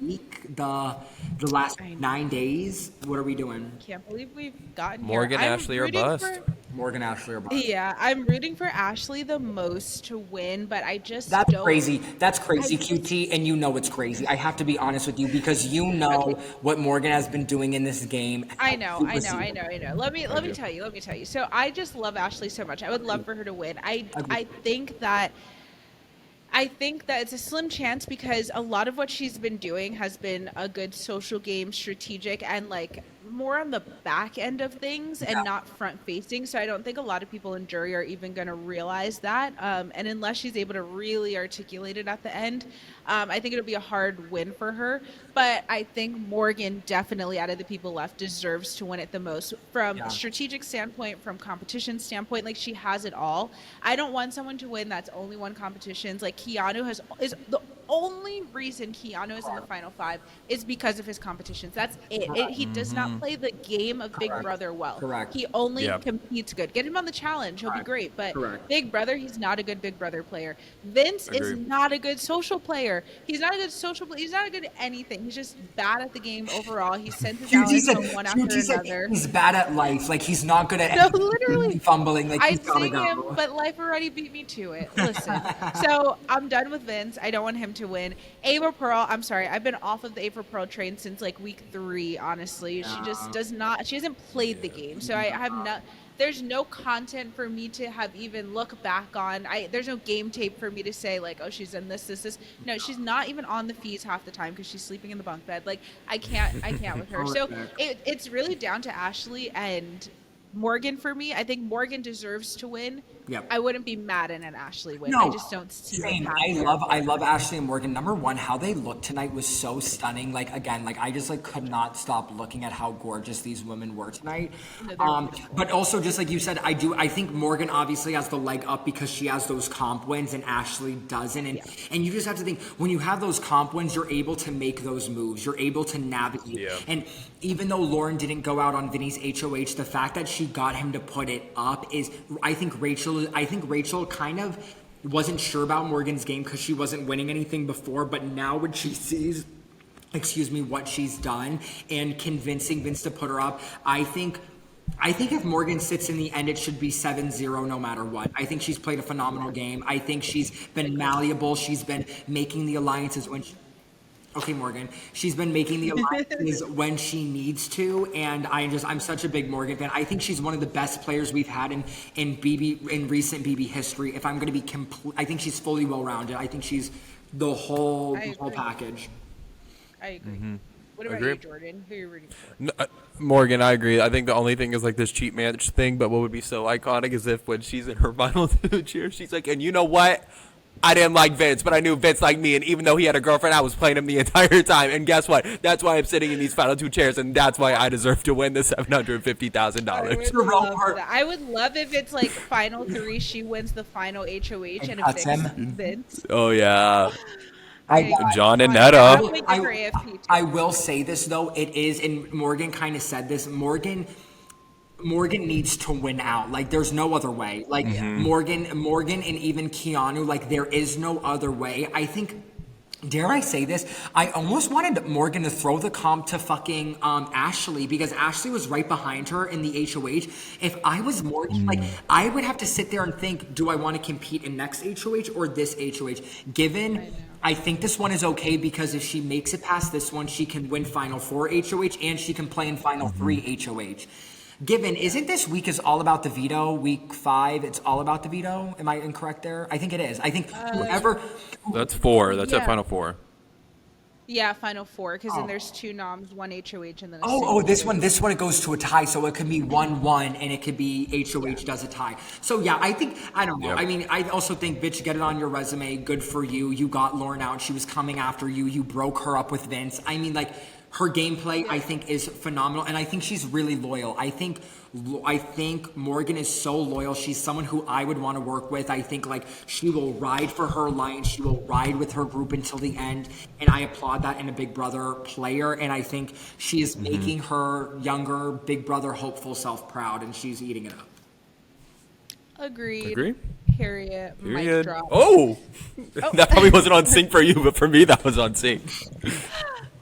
week, the last 9 days. What are we doing? Can't believe we've gotten Morgan, here. I'm Ashley, or rooting bust? Morgan, Ashley, or Bob? Yeah, I'm rooting for Ashley the most to win, but I just That's don't. crazy. That's crazy, I- QT, and you know it's crazy. I have to be honest with you because you know what Morgan has been doing in this game. I know. Let me tell you. So I just love Ashley so much. I would love for her to win. I think that it's a slim chance because a lot of what she's been doing has been a good social game, strategic, and like more on the back end of things and not front facing. So I don't think a lot of people in jury are even going to realize that. And unless she's able to really articulate it at the end, I think it'll be a hard win for her. But I think Morgan definitely, out of the people left, deserves to win it the most from a strategic standpoint, from competition standpoint. Like, she has it all. I don't want someone to win that's only won competitions. Like, Keanu is the only reason Keanu is in the final five is because of his competitions. That's it. He does not play the game of Big Brother well. Correct. He only competes good. Get him on the challenge. He'll be great. But Big Brother, he's not a good Big Brother player. Vince is Agreed. not a good social player. He's not a good He's not a good anything. He's just bad at the game overall. He sends his allies home one after another. He's bad at life. Like, he's not good at No, literally. fumbling. Like, he's I'd gotta sing go. him, but life already beat me to it. Listen, so I'm done with Vince. I don't want him to win. Ava Pearl, I'm sorry. I've been off of the Ava Pearl train since like week 3, honestly. She just does not, she hasn't played the game. So I have not, there's no content for me to have even look back on. There's no game tape for me to say like, oh, she's in this. No, she's not even on the feeds half the time because she's sleeping in the bunk bed. Like, I can't with her. So it's really down to Ashley and Morgan for me. I think Morgan deserves to win. Yep. I wouldn't be mad in an Ashley win. No, I just don't see same. it happening. I love Ashley and Morgan. Number one, how they looked tonight was so stunning. Like, again, like I just like could not stop looking at how gorgeous these women were tonight. No, But also, just like you said, I think Morgan obviously has the leg up because she has those comp wins and Ashley doesn't. And you just have to think, when you have those comp wins, you're able to make those moves. You're able to navigate. Yeah. And even though Lauren didn't go out on Vinny's HOH, the fact that she got him to put it up is, I think Rachel kind of wasn't sure about Morgan's game because she wasn't winning anything before, but now when she sees, what she's done and convincing Vince to put her up, I think if Morgan sits in the end, it should be 7-0 no matter what. I think she's played a phenomenal game. I think she's been malleable. She's been making the alliances when okay, Morgan. She's been making the alliances when she needs to, and I'm such a big Morgan fan. I think she's one of the best players we've had in recent BB history. If I'm going to be I think she's fully well-rounded. I think she's the whole package. I agree. What about you, Jordan? Who are you rooting for? No, Morgan, I agree. I think the only thing is like this Cheatmance thing, but what would be so iconic is if when she's in her final two cheers, she's like, and you know what? I didn't like Vince, but I knew Vince liked me, and even though he had a girlfriend, I was playing him the entire time. And guess what? That's why I'm sitting in these final two chairs, and that's why I deserve to win the $750,000. I would love if it's like final 3, she wins the final HOH, and if it's Vince. Oh yeah. John and Netta. Netta. I will say this though, it is, and Morgan kind of said this. Morgan needs to win out. Like, there's no other way. Like, Morgan and even Keanu, like, there is no other way. I think dare I say this? I almost wanted Morgan to throw the comp to fucking Ashley, because Ashley was right behind her in the HOH. If I was Morgan, like, I would have to sit there and think, do I want to compete in next HOH or this HOH? Given, I think this one is okay, because if she makes it past this one, she can win Final 4 HOH and she can play in Final 3 HOH. Given, isn't this week is all about the veto? Week 5, it's all about the veto. Am I incorrect there? I think it is. I think whoever. That's 4. That's Yeah. at Final 4. Yeah, Final 4, because then there's 2 noms, 1 HOH, and then a Oh, single. this one it goes to a tie, so it could be 1-1, and it could be HOH does a tie. So yeah, I don't know. Yep. I mean, I also think, bitch, get it on your resume. Good for you. You got Lauren out. She was coming after you. You broke her up with Vince. I mean, like, her gameplay, I think, is phenomenal, and I think she's really loyal. I think Morgan is so loyal. She's someone who I would want to work with. I think, like, she will ride for her line. She will ride with her group until the end, and I applaud that in a Big Brother player. And I think she is making her younger Big Brother hopeful self proud, and she's eating it up. Agreed. Agree? Harriet, mic Period. drop. Oh! That probably wasn't on sync for you, but for me, that was on sync.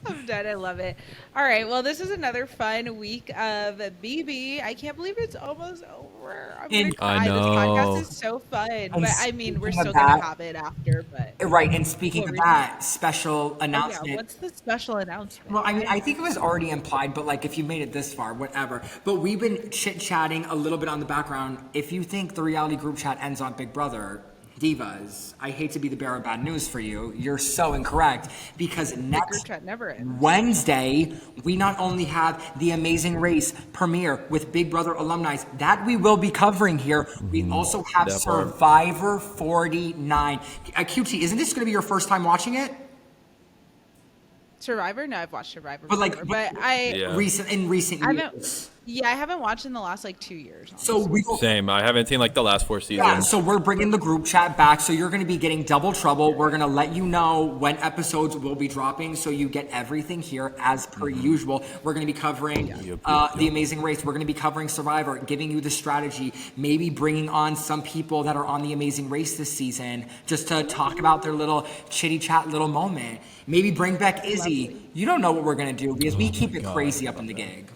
I'm done. I love it. All right. Well, this is another fun week of BB. I can't believe it's almost over. I'm gonna And- cry. I This know. podcast is so fun. But I mean, we're speaking still of gonna that- have it after. But Right, and speaking What of were you- that, special yeah, announcement. what's the special announcement? Well, I mean, I think it was already implied, but like, if you made it this far, whatever. But we've been chit-chatting a little bit on the background. If you think the reality group chat ends on Big Brother, divas, I hate to be the bearer of bad news for you. You're so incorrect, because the group next chat never ends. Wednesday, we not only have the Amazing Race premiere with Big Brother alumni that we will be covering here, we also have That part. Survivor 49. QT, isn't this going to be your first time watching it? Survivor? No, I've watched Survivor But, like, before, but I Yeah. In recent I haven't. years. Yeah, I haven't watched in the last like 2 years. So we will. Same. I haven't seen like the last 4 seasons. Yeah, so we're bringing the group chat back. So you're going to be getting double trouble. We're going to let you know when episodes will be dropping, so you get everything here as per usual. We're going to be covering The Amazing Race. We're going to be covering Survivor, giving you the strategy, maybe bringing on some people that are on The Amazing Race this season just to talk about their little chitty chat little moment. Maybe bring back Izzy. You don't know what we're going to do, because we keep it crazy up in the gig.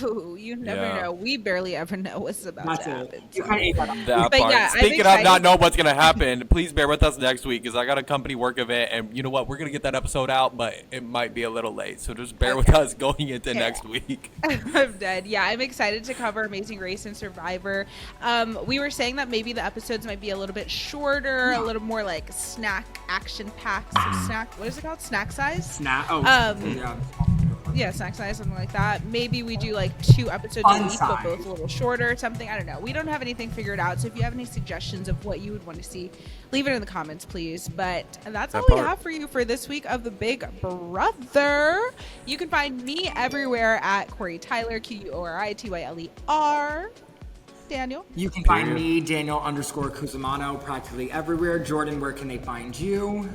Ooh, you never Yeah. know. We barely ever know what's about That's to it. happen. You so. kinda ate that up. That But part. yeah, I'm Speaking of not excited. know what's gonna happen, please bear with us next week, because I got a company work event, and you know what? We're gonna get that episode out, but it might be a little late. So just bear with us going into next week. I'm dead. Yeah, I'm excited to cover Amazing Race and Survivor. We were saying that maybe the episodes might be a little bit shorter, a little more like snack action packs. Snack, what is it called? Snack size? Yeah. Yeah, snack size, something like that. Maybe we do like 2 episodes a Fun week, but size. both a little shorter or something. I don't know. We don't have anything figured out. So if you have any suggestions of what you would want to see, leave it in the comments, please. But that's That all we part. have for you for this week of the Big Brother. You can find me everywhere at Quori-Tyler, Quorityler. Daniel. You can find me, Daniel_Cusimano, practically everywhere. Jordan, where can they find you?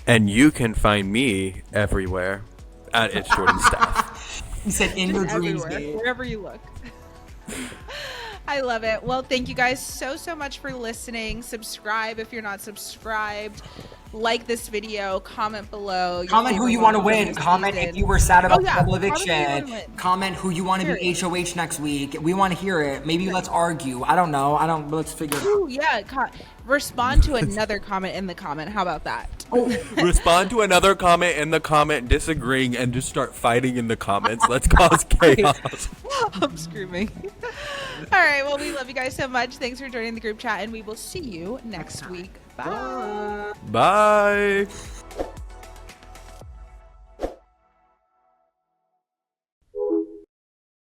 And you can find me everywhere at It's Jordan Staff. He said, in your dreams, Everywhere, babe. wherever you look. I love it. Well, thank you guys so much for listening. Subscribe if you're not subscribed. Like this video. Comment below. your Comment who favorite you want to moment win. of the Comment season. if you were sad about Oh, yeah. the double Comment who you eviction. wanna win. Comment who you want to be Period. HOH next week. We want to hear it. Maybe let's argue. I don't know. Let's figure it out. Ooh, yeah. Respond to another comment in the comment. How about that? Respond to another comment in the comment disagreeing, and just start fighting in the comments. Let's cause chaos. I'm screaming. All right. Well, we love you guys so much. Thanks for joining the group chat, and we will see you next week. Bye. Bye.